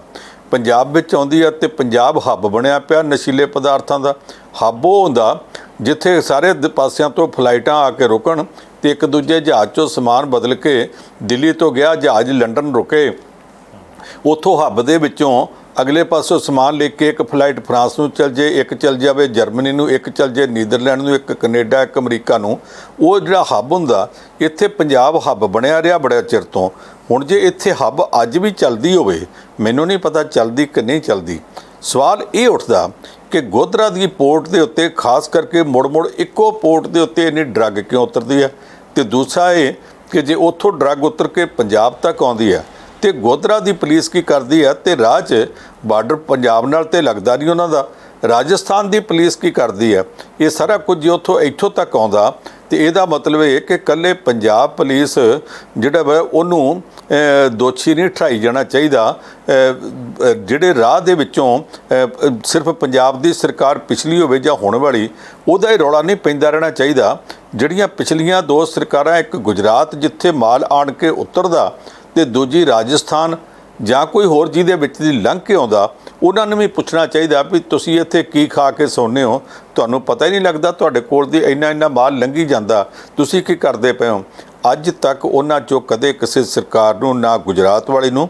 ਪੰਜਾਬ ਵਿੱਚ ਆਉਂਦੀ ਹੈ ਤੇ ਪੰਜਾਬ ਹੱਬ ਬਣਿਆ ਪਿਆ ਨਸ਼ੀਲੇ ਪਦਾਰਥਾਂ ਦਾ। ਹੱਬ ਉਹ ਹੁੰਦਾ ਜਿੱਥੇ ਸਾਰੇ ਪਾਸਿਆਂ ਤੋਂ ਫਲਾਈਟਾਂ ਆ ਕੇ ਰੁਕਣ ਤੇ ਇੱਕ ਦੂਜੇ ਜਹਾਜ਼ 'ਚੋਂ ਸਮਾਨ ਬਦਲ ਕੇ ਦਿੱਲੀ ਤੋਂ ਗਿਆ ਜਹਾਜ਼ ਲੰਡਨ ਰੁਕੇ, ਉੱਥੋਂ ਹੱਬ ਦੇ ਵਿੱਚੋਂ ਅਗਲੇ ਪਾਸੋਂ ਸਮਾਨ ਲੈ ਕੇ ਇੱਕ ਫਲਾਈਟ ਫਰਾਂਸ ਨੂੰ ਚੱਲ ਜੇ, ਇੱਕ ਚੱਲ ਜਾਵੇ ਜਰਮਨੀ ਨੂੰ, ਇੱਕ ਚੱਲ ਜੇ ਨੀਦਰਲੈਂਡ ਨੂੰ, ਇੱਕ ਕੈਨੇਡਾ, ਇੱਕ ਅਮਰੀਕਾ ਨੂੰ। ਉਹ ਜਿਹੜਾ ਹੱਬ ਹੁੰਦਾ, ਇੱਥੇ ਪੰਜਾਬ ਹੱਬ ਬਣਿਆ ਰਿਹਾ ਬੜੇ ਚਿਰ ਤੋਂ। ਹੁਣ ਜੇ ਇੱਥੇ ਹੱਬ ਅੱਜ ਵੀ ਚੱਲਦੀ ਹੋਵੇ, ਮੈਨੂੰ ਨਹੀਂ ਪਤਾ ਚੱਲਦੀ ਕਿ ਨਹੀਂ ਚੱਲਦੀ। ਸਵਾਲ ਇਹ ਉੱਠਦਾ ਕਿ ਗੋਧਰਾ ਦੀ ਪੋਰਟ ਦੇ ਉੱਤੇ ਖਾਸ ਕਰਕੇ ਮੁੜ ਇੱਕੋ ਪੋਰਟ ਦੇ ਉੱਤੇ ਇੰਨੀ ਡਰੱਗ ਕਿਉਂ ਉਤਰਦੀ ਹੈ? ਤੇ ਦੂਸਰਾ ਇਹ ਕਿ ਜੇ ਉੱਥੋਂ ਡਰੱਗ ਉਤਰ ਕੇ ਪੰਜਾਬ ਤੱਕ ਆਉਂਦੀ ਹੈ ਤੇ ਗੋਧਰਾ ਦੀ ਪੁਲਿਸ ਕੀ ਕਰਦੀ ਹੈ? ਤੇ ਰਾਹ 'ਚ ਬਾਰਡਰ ਪੰਜਾਬ ਨਾਲ ਤੇ ਲੱਗਦਾ ਨਹੀਂ ਉਹਨਾਂ ਦਾ, ਰਾਜਸਥਾਨ ਦੀ ਪੁਲਿਸ ਕੀ ਕਰਦੀ ਹੈ? ਇਹ ਸਾਰਾ ਕੁਝ ਜੇ ਉੱਥੋਂ ਇੱਥੋਂ ਤੱਕ ਆਉਂਦਾ ਤੇ ਇਹਦਾ ਮਤਲਬ ਇਹ ਕਿ ਇਕੱਲੇ ਪੰਜਾਬ ਪੁਲਿਸ ਜਿਹੜਾ ਵਾ ਉਹਨੂੰ ਦੋਸ਼ੀ ਨਹੀਂ ਠਹਿਰਾਈ ਜਾਣਾ ਚਾਹੀਦਾ। ਜਿਹੜੇ ਰਾਹ ਦੇ ਵਿੱਚੋਂ ਸਿਰਫ ਪੰਜਾਬ ਦੀ ਸਰਕਾਰ ਪਿਛਲੀ ਹੋਵੇ ਜਾਂ ਹੁਣ ਵਾਲੀ, ਉਹਦਾ ਹੀ ਰੌਲਾ ਨਹੀਂ ਪੈਂਦਾ ਰਹਿਣਾ ਚਾਹੀਦਾ। ਜਿਹੜੀਆਂ ਪਿਛਲੀਆਂ ਦੋ ਸਰਕਾਰਾਂ, ਇੱਕ ਗੁਜਰਾਤ ਜਿੱਥੇ ਮਾਲ ਆਣ ਕੇ ਉਤਰਦਾ ਤੇ ਦੂਜੀ ਰਾਜਸਥਾਨ ਜਾਂ ਕੋਈ ਹੋਰ ਜਿਹਦੇ ਵਿੱਚ ਦੀ ਲੰਘ ਕੇ ਆਉਂਦਾ, ਉਹਨਾਂ ਨੂੰ ਵੀ ਪੁੱਛਣਾ ਚਾਹੀਦਾ ਵੀ ਤੁਸੀਂ ਇੱਥੇ ਕੀ ਖਾ ਕੇ ਸੌਂਦੇ ਹੋ, ਤੁਹਾਨੂੰ ਪਤਾ ਹੀ ਨਹੀਂ ਲੱਗਦਾ ਤੁਹਾਡੇ ਕੋਲ ਦੀ ਇੰਨਾ ਮਾਲ ਲੰਘੀ ਜਾਂਦਾ, ਤੁਸੀਂ ਕੀ ਕਰਦੇ ਪਏ ਹੋ। ਅੱਜ ਤੱਕ ਉਹਨਾਂ 'ਚੋਂ ਕਦੇ ਕਿਸੇ ਸਰਕਾਰ ਨੂੰ, ਨਾ ਗੁਜਰਾਤ ਵਾਲੀ ਨੂੰ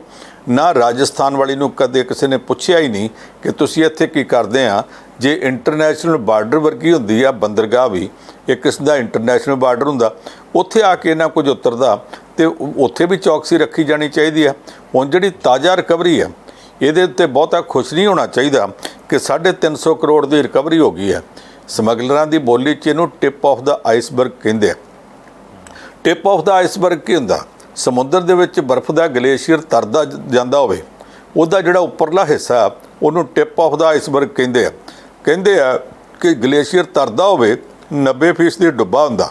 ਨਾ ਰਾਜਸਥਾਨ ਵਾਲੀ ਨੂੰ ਕਦੇ ਕਿਸੇ ਨੇ ਪੁੱਛਿਆ ਹੀ ਨਹੀਂ ਕਿ ਤੁਸੀਂ ਇੱਥੇ ਕੀ ਕਰਦੇ ਆ। ਜੇ ਇੰਟਰਨੈਸ਼ਨਲ ਬਾਰਡਰ ਵਰਗੀ ਹੁੰਦੀ ਆ ਬੰਦਰਗਾਹ ਵੀ, ਇੱਕ ਕਿਸਮ ਦਾ ਇੰਟਰਨੈਸ਼ਨਲ ਬਾਰਡਰ ਹੁੰਦਾ, ਉੱਥੇ ਆ ਕੇ ਨਾ ਕੁਝ ਉਤਰਦਾ ਤੇ ਉੱਥੇ ਵੀ ਚੌਕਸੀ ਰੱਖੀ ਜਾਣੀ ਚਾਹੀਦੀ ਆ। ਹੁਣ ਜਿਹੜੀ ਤਾਜ਼ਾ ਰਿਕਵਰੀ ਆ, ਇਹਦੇ ਉੱਤੇ ਬਹੁਤਾ ਖੁਸ਼ ਨਹੀਂ ਹੋਣਾ ਚਾਹੀਦਾ ਕਿ 350 ਕਰੋੜ ਦੀ ਰਿਕਵਰੀ ਹੋ ਗਈ ਹੈ। ਸਮਗਲਰਾਂ ਦੀ ਬੋਲੀ 'ਚ ਇਹਨੂੰ ਟਿਪ ਆਫ ਦਾ ਆਈਸਬਰਗ ਕਹਿੰਦੇ ਆ। ਟਿਪ ਆਫ ਦਾ ਆਈਸਬਰਗ ਕੀ ਹੁੰਦਾ? ਸਮੁੰਦਰ ਦੇ ਵਿੱਚ ਬਰਫ਼ ਦਾ ਗਲੇਸ਼ੀਅਰ ਤਰਦਾ ਜਾਂਦਾ ਹੋਵੇ, ਉਹਦਾ ਜਿਹੜਾ ਉੱਪਰਲਾ ਹਿੱਸਾ ਉਹਨੂੰ ਟਿਪ ਆਫ ਦਾ ਆਈਸਬਰਗ ਕਹਿੰਦੇ ਆ ਕਿ ਗਲੇਸ਼ੀਅਰ ਤਰਦਾ ਹੋਵੇ 90% ਡੁੱਬਾ ਹੁੰਦਾ,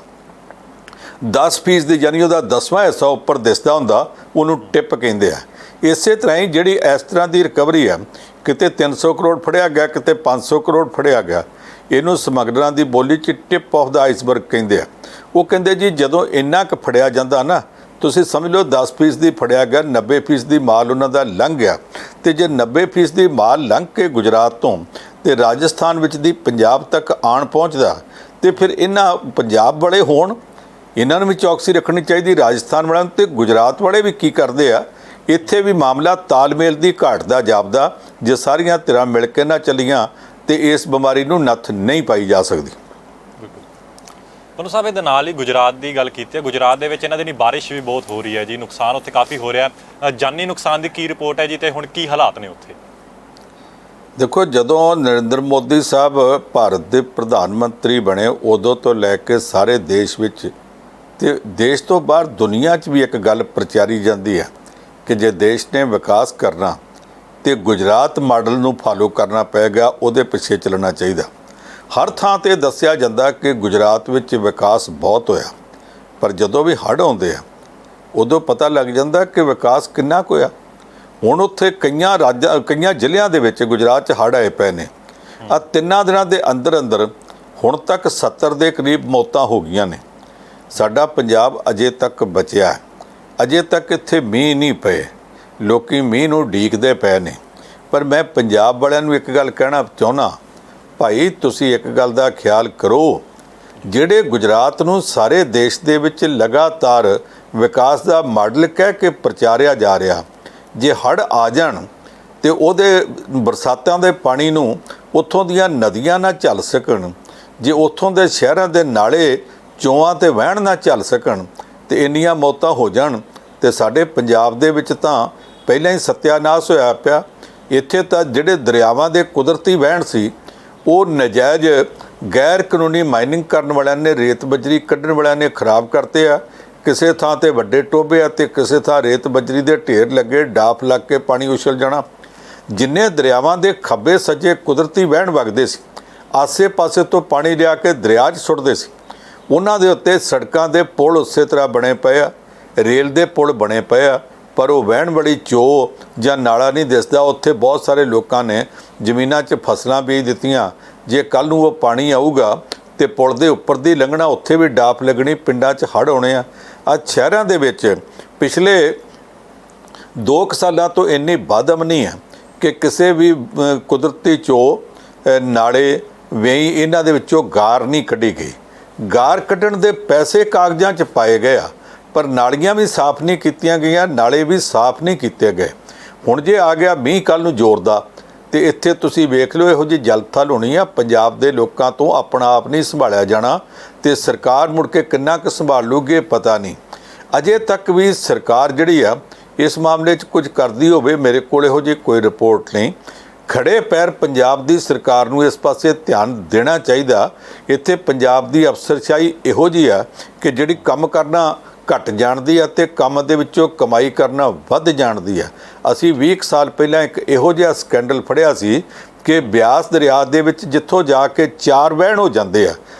10% ਯਾਨੀ ਉਹਦਾ 10ਵਾਂ ਹਿੱਸਾ ਉੱਪਰ ਦਿਸਦਾ ਹੁੰਦਾ, ਉਹਨੂੰ ਟਿਪ ਕਹਿੰਦੇ ਆ। ਇਸੇ ਤਰ੍ਹਾਂ ਹੀ ਜਿਹੜੀ ਇਸ ਤਰ੍ਹਾਂ ਦੀ ਰਿਕਵਰੀ ਆ, ਕਿਤੇ 300 ਕਰੋੜ ਫੜਿਆ ਗਿਆ, ਕਿਤੇ 500 ਕਰੋੜ ਫੜਿਆ ਗਿਆ, ਇਹਨੂੰ ਸਮਗਲਰਾਂ ਦੀ ਬੋਲੀ 'ਚ ਟਿਪ ਆਫ ਦਾ ਆਈਸਬਰਗ ਕਹਿੰਦੇ ਆ। ਉਹ ਕਹਿੰਦੇ ਜੀ ਜਦੋਂ ਇੰਨਾ ਕੁ ਫੜਿਆ ਜਾਂਦਾ ਨਾ, ਤੁਸੀਂ ਸਮਝ ਲਓ 10% ਦੀ ਫੜਿਆ ਗਿਆ, 90% ਦੀ ਮਾਲ ਉਹਨਾਂ ਦਾ ਲੰਘ ਗਿਆ। ਤੇ ਜੇ 90% ਦੀ ਮਾਲ ਲੰਘ ਕੇ ਗੁਜਰਾਤ ਤੋਂ ਤੇ ਰਾਜਸਥਾਨ ਵਿੱਚ ਦੀ ਪੰਜਾਬ ਤੱਕ ਆਣ ਪਹੁੰਚਦਾ, ਤੇ ਫਿਰ ਇਹਨਾਂ ਪੰਜਾਬ ਵਾਲੇ ਹੋਣ, ਇਹਨਾਂ ਨੂੰ ਵੀ ਚੌਕਸੀ ਰੱਖਣੀ ਚਾਹੀਦੀ, ਰਾਜਸਥਾਨ ਵਾਲਿਆਂ ਨੂੰ। ਤੇ ਗੁਜਰਾਤ ਵਾਲੇ ਵੀ ਕੀ ਕਰਦੇ ਆ, ਇੱਥੇ ਵੀ ਮਾਮਲਾ ਤਾਲਮੇਲ ਦੀ ਘਾਟ ਦਾ ਜਾਪਦਾ। ਜੇ ਸਾਰੀਆਂ ਧਿਰਾਂ ਮਿਲ ਕੇ ਨਾ ਚੱਲੀਆਂ ਤੇ ਇਸ ਬਿਮਾਰੀ ਨੂੰ ਨੱਥ ਨਹੀਂ ਪਾਈ ਜਾ ਸਕਦੀ। ਤੁਹਾਨੂੰ ਸਾਹਿਬ ਇਹਦੇ ਨਾਲ ਹੀ ਗੁਜਰਾਤ ਦੀ ਗੱਲ ਕੀਤੀ ਹੈ। ਗੁਜਰਾਤ ਦੇ ਵਿੱਚ ਇਹਨਾਂ ਦਿਨੀ ਬਾਰਿਸ਼ ਵੀ ਬਹੁਤ ਹੋ ਰਹੀ ਹੈ ਜੀ, ਨੁਕਸਾਨ ਉੱਥੇ ਕਾਫੀ ਹੋ ਰਿਹਾ। ਜਾਨੀ ਨੁਕਸਾਨ ਦੀ ਕੀ ਰਿਪੋਰਟ ਹੈ ਜੀ, ਤੇ ਹੁਣ ਕੀ ਹਾਲਾਤ ਨੇ ਉੱਥੇ? ਦੇਖੋ, ਜਦੋਂ ਨਰਿੰਦਰ ਮੋਦੀ ਸਾਹਿਬ ਭਾਰਤ ਦੇ ਪ੍ਰਧਾਨ ਮੰਤਰੀ ਬਣੇ, ਉਦੋਂ ਤੋਂ ਲੈ ਕੇ ਸਾਰੇ ਦੇਸ਼ ਵਿੱਚ ਤੇ ਦੇਸ਼ ਤੋਂ ਬਾਹਰ ਦੁਨੀਆ 'ਚ ਵੀ ਇੱਕ ਗੱਲ ਪ੍ਰਚਾਰੀ ਜਾਂਦੀ ਹੈ ਕਿ ਜੇ ਦੇਸ਼ ਨੇ ਵਿਕਾਸ ਕਰਨਾ ਤੇ ਗੁਜਰਾਤ ਮਾਡਲ ਨੂੰ ਫਾਲੋ ਕਰਨਾ ਪਏਗਾ, ਉਹਦੇ ਪਿੱਛੇ ਚੱਲਣਾ ਚਾਹੀਦਾ। ਹਰ ਥਾਂ ਤੇ ਦੱਸਿਆ ਜਾਂਦਾ ਕਿ ਗੁਜਰਾਤ ਵਿੱਚ ਵਿਕਾਸ ਬਹੁਤ ਹੋਇਆ, ਪਰ ਜਦੋਂ ਵੀ ਹੜ੍ਹ ਆਉਂਦੇ ਆ ਉਦੋਂ ਪਤਾ ਲੱਗ ਜਾਂਦਾ ਕਿ ਵਿਕਾਸ ਕਿੰਨਾ ਕੁ ਹੋਇਆ। ਹੁਣ ਉੱਥੇ ਕਈਆਂ ਜ਼ਿਲ੍ਹਿਆਂ ਦੇ ਵਿੱਚ ਗੁਜਰਾਤ 'ਚ ਹੜ੍ਹ ਆਏ ਪਏ ਨੇ। ਆ 3 ਦਿਨਾਂ ਦੇ ਅੰਦਰ ਹੁਣ ਤੱਕ 70 ਦੇ ਕਰੀਬ ਮੌਤਾਂ ਹੋ ਗਈਆਂ ਨੇ। ਸਾਡਾ ਪੰਜਾਬ ਅਜੇ ਤੱਕ ਬਚਿਆ, ਅਜੇ ਤੱਕ ਇੱਥੇ ਮੀਂਹ ਨਹੀਂ ਪਏ, ਲੋਕੀ ਮੀਂਹ ਨੂੰ ਉਡੀਕਦੇ ਪਏ ਨੇ। ਪਰ ਮੈਂ ਪੰਜਾਬ ਵਾਲਿਆਂ ਨੂੰ ਇੱਕ ਗੱਲ ਕਹਿਣਾ ਚਾਹੁੰਦਾ, ਭਾਈ ਤੁਸੀਂ ਇੱਕ ਗੱਲ ਦਾ ਖਿਆਲ ਕਰੋ, ਜਿਹੜੇ ਗੁਜਰਾਤ ਨੂੰ ਸਾਰੇ ਦੇਸ਼ ਦੇ ਵਿੱਚ ਲਗਾਤਾਰ ਵਿਕਾਸ ਦਾ ਮਾਡਲ ਕਹਿ ਕੇ ਪ੍ਰਚਾਰਿਆ ਜਾ ਰਿਹਾ, ਜੇ ਹੜ੍ਹ ਆ ਜਾਣ ਤੇ ਉਹਦੇ ਬਰਸਾਤਾਂ ਦੇ ਪਾਣੀ ਨੂੰ ਉੱਥੋਂ ਦੀਆਂ ਨਦੀਆਂ ਨਾ ਝੱਲ ਸਕਣ, ਜੇ ਉੱਥੋਂ ਦੇ ਸ਼ਹਿਰਾਂ ਦੇ ਨਾਲੇ ਚੋਆਂ ਤੇ ਵਹਿਣ ਨਾ ਝੱਲ ਸਕਣ ਤੇ ਇੰਨੀਆਂ ਮੌਤਾਂ ਹੋ ਜਾਣ, ਤੇ ਸਾਡੇ ਪੰਜਾਬ ਦੇ ਵਿੱਚ ਤਾਂ ਪਹਿਲਾਂ ਹੀ ਸੱਤਿਆਨਾਸ਼ ਹੋਇਆ ਪਿਆ। ਇੱਥੇ ਤਾਂ ਜਿਹੜੇ ਦਰਿਆਵਾਂ ਦੇ ਕੁਦਰਤੀ ਵਹਿਣ ਸੀ, ਉਹ ਨਜਾਇਜ਼ ਗੈਰ ਕਾਨੂੰਨੀ ਮਾਈਨਿੰਗ ਕਰਨ ਵਾਲਿਆਂ ਨੇ, ਰੇਤ ਬਜਰੀ ਕੱਢਣ ਵਾਲਿਆਂ ਨੇ ਖਰਾਬ ਕਰਤੇ ਆ। ਕਿਸੇ ਥਾਂ ਤੇ ਵੱਡੇ ਟੋਭੇ ਆ ਤੇ ਕਿਸੇ ਥਾਂ ਰੇਤ ਬਜਰੀ ਦੇ ਢੇਰ ਲੱਗੇ, ਡਾਫ ਲੱਗ ਕੇ ਪਾਣੀ ਉਛਲ ਜਾਣਾ। ਜਿੰਨੇ ਦਰਿਆਵਾਂ ਦੇ ਖੱਬੇ ਸੱਜੇ ਕੁਦਰਤੀ ਵਹਿਣ ਵਗਦੇ ਸੀ, ਆਸੇ-ਪਾਸੇ ਤੋਂ ਪਾਣੀ ਲਿਆ ਕੇ ਦਰਿਆ 'ਚ ਸੁੱਟਦੇ ਸੀ, ਉਹਨਾਂ ਦੇ ਉੱਤੇ ਸੜਕਾਂ ਦੇ ਪੁਲ ਉਸੇ ਤਰ੍ਹਾਂ ਬਣੇ ਪਏ ਆ, ਰੇਲ ਦੇ ਪੁਲ ਬਣੇ ਪਏ ਆ, ਪਰ ਉਹ ਵਹਿਣ ਵਾਲੀ ਚੋ ਜਾਂ ਨਾਲਾ ਨਹੀਂ ਦਿਸਦਾ। ਉੱਥੇ ਬਹੁਤ ਸਾਰੇ ਲੋਕਾਂ ਨੇ ਜ਼ਮੀਨਾਂ 'ਚ ਫਸਲਾਂ ਬੀਜ ਦਿੱਤੀਆਂ। ਜੇ ਕੱਲ੍ਹ ਨੂੰ ਉਹ ਪਾਣੀ ਆਊਗਾ ਤੇ ਪੁਲ ਦੇ ਉੱਪਰ ਦੀ ਲੰਘਣਾ, ਉੱਥੇ ਵੀ ਡਾਫ ਲੱਗਣੀ, ਪਿੰਡਾਂ 'ਚ ਹੜ੍ਹ ਆਉਣੇ ਆ। ਸ਼ਹਿਰਾਂ ਦੇ ਵਿੱਚ ਪਿਛਲੇ 2 ਸਾਲਾਂ ਤੋਂ ਇੰਨੀ ਬਦਅਮਨੀ ਹੈ ਕਿ ਕਿਸੇ ਵੀ ਕੁਦਰਤੀ ਚੋ, ਨਾਲੇ, ਵੇਈ, ਇਹਨਾਂ ਦੇ ਵਿੱਚੋਂ ਗਾਰ ਨਹੀਂ ਕੱਢੀ ਗਈ। ਗਾਰ ਕੱਢਣ ਦੇ ਪੈਸੇ ਕਾਗਜ਼ਾਂ 'ਚ ਪਾਏ ਗਏ ਆ, ਪਰ ਨਾਲੀਆਂ ਵੀ ਸਾਫ਼ ਨਹੀਂ ਕੀਤੀਆਂ ਗਈਆਂ, ਨਾਲੇ ਵੀ ਸਾਫ਼ ਨਹੀਂ ਕੀਤੇ ਗਏ। ਹੁਣ ਜੇ ਆ ਗਿਆ ਮੀਂਹ ਕੱਲ੍ਹ ਨੂੰ ਜ਼ੋਰ ਦਾ, ਤੇ ਇੱਥੇ ਤੁਸੀਂ ਵੇਖ ਲਓ ਇਹੋ ਜਿਹੀ ਜਲਥਲ ਹੋਣੀ ਆ। ਪੰਜਾਬ ਦੇ ਲੋਕਾਂ ਤੋਂ ਆਪਣਾ ਆਪ ਨਹੀਂ ਸੰਭਾਲਿਆ ਜਾਣਾ, ਤੇ ਸਰਕਾਰ ਮੁੜ ਕੇ ਕਿੰਨਾ ਕੁ ਸੰਭਾਲ ਲੂਗੀ ਇਹ ਪਤਾ ਨਹੀਂ। ਅਜੇ ਤੱਕ ਵੀ ਸਰਕਾਰ ਜਿਹੜੀ ਆ ਇਸ ਮਾਮਲੇ 'ਚ ਕੁਝ ਕਰਦੀ ਹੋਵੇ, ਮੇਰੇ ਕੋਲ ਇਹੋ ਜਿਹੀ ਕੋਈ ਰਿਪੋਰਟ ਨਹੀਂ। ਖੜੇ ਪੈਰ ਪੰਜਾਬ ਦੀ ਸਰਕਾਰ ਨੂੰ ਇਸ ਪਾਸੇ ਧਿਆਨ ਦੇਣਾ ਚਾਹੀਦਾ। ਇੱਥੇ ਪੰਜਾਬ ਦੀ ਅਫਸਰਸ਼ਾਹੀ ਇਹੋ ਜਿਹੀ ਆ ਕਿ ਜਿਹੜੀ ਕੰਮ ਕਰਨਾ ਘੱਟ ਜਾਣਦੀ ਆ ਤੇ ਕੰਮ ਦੇ ਵਿੱਚੋਂ ਕਮਾਈ ਕਰਨਾ ਵੱਧ ਜਾਣਦੀ ਆ। ਅਸੀਂ 20 ਸਾਲ ਪਹਿਲਾਂ ਇੱਕ ਇਹੋ ਜਿਹਾ ਸਕੈਂਡਲ ਫੜਿਆ ਸੀ ਕਿ ਬਿਆਸ ਦਰਿਆ ਦੇ ਵਿੱਚ ਜਿੱਥੋਂ ਜਾ ਕੇ 4 ਵਹਿਣ ਹੋ ਜਾਂਦੇ ਆ,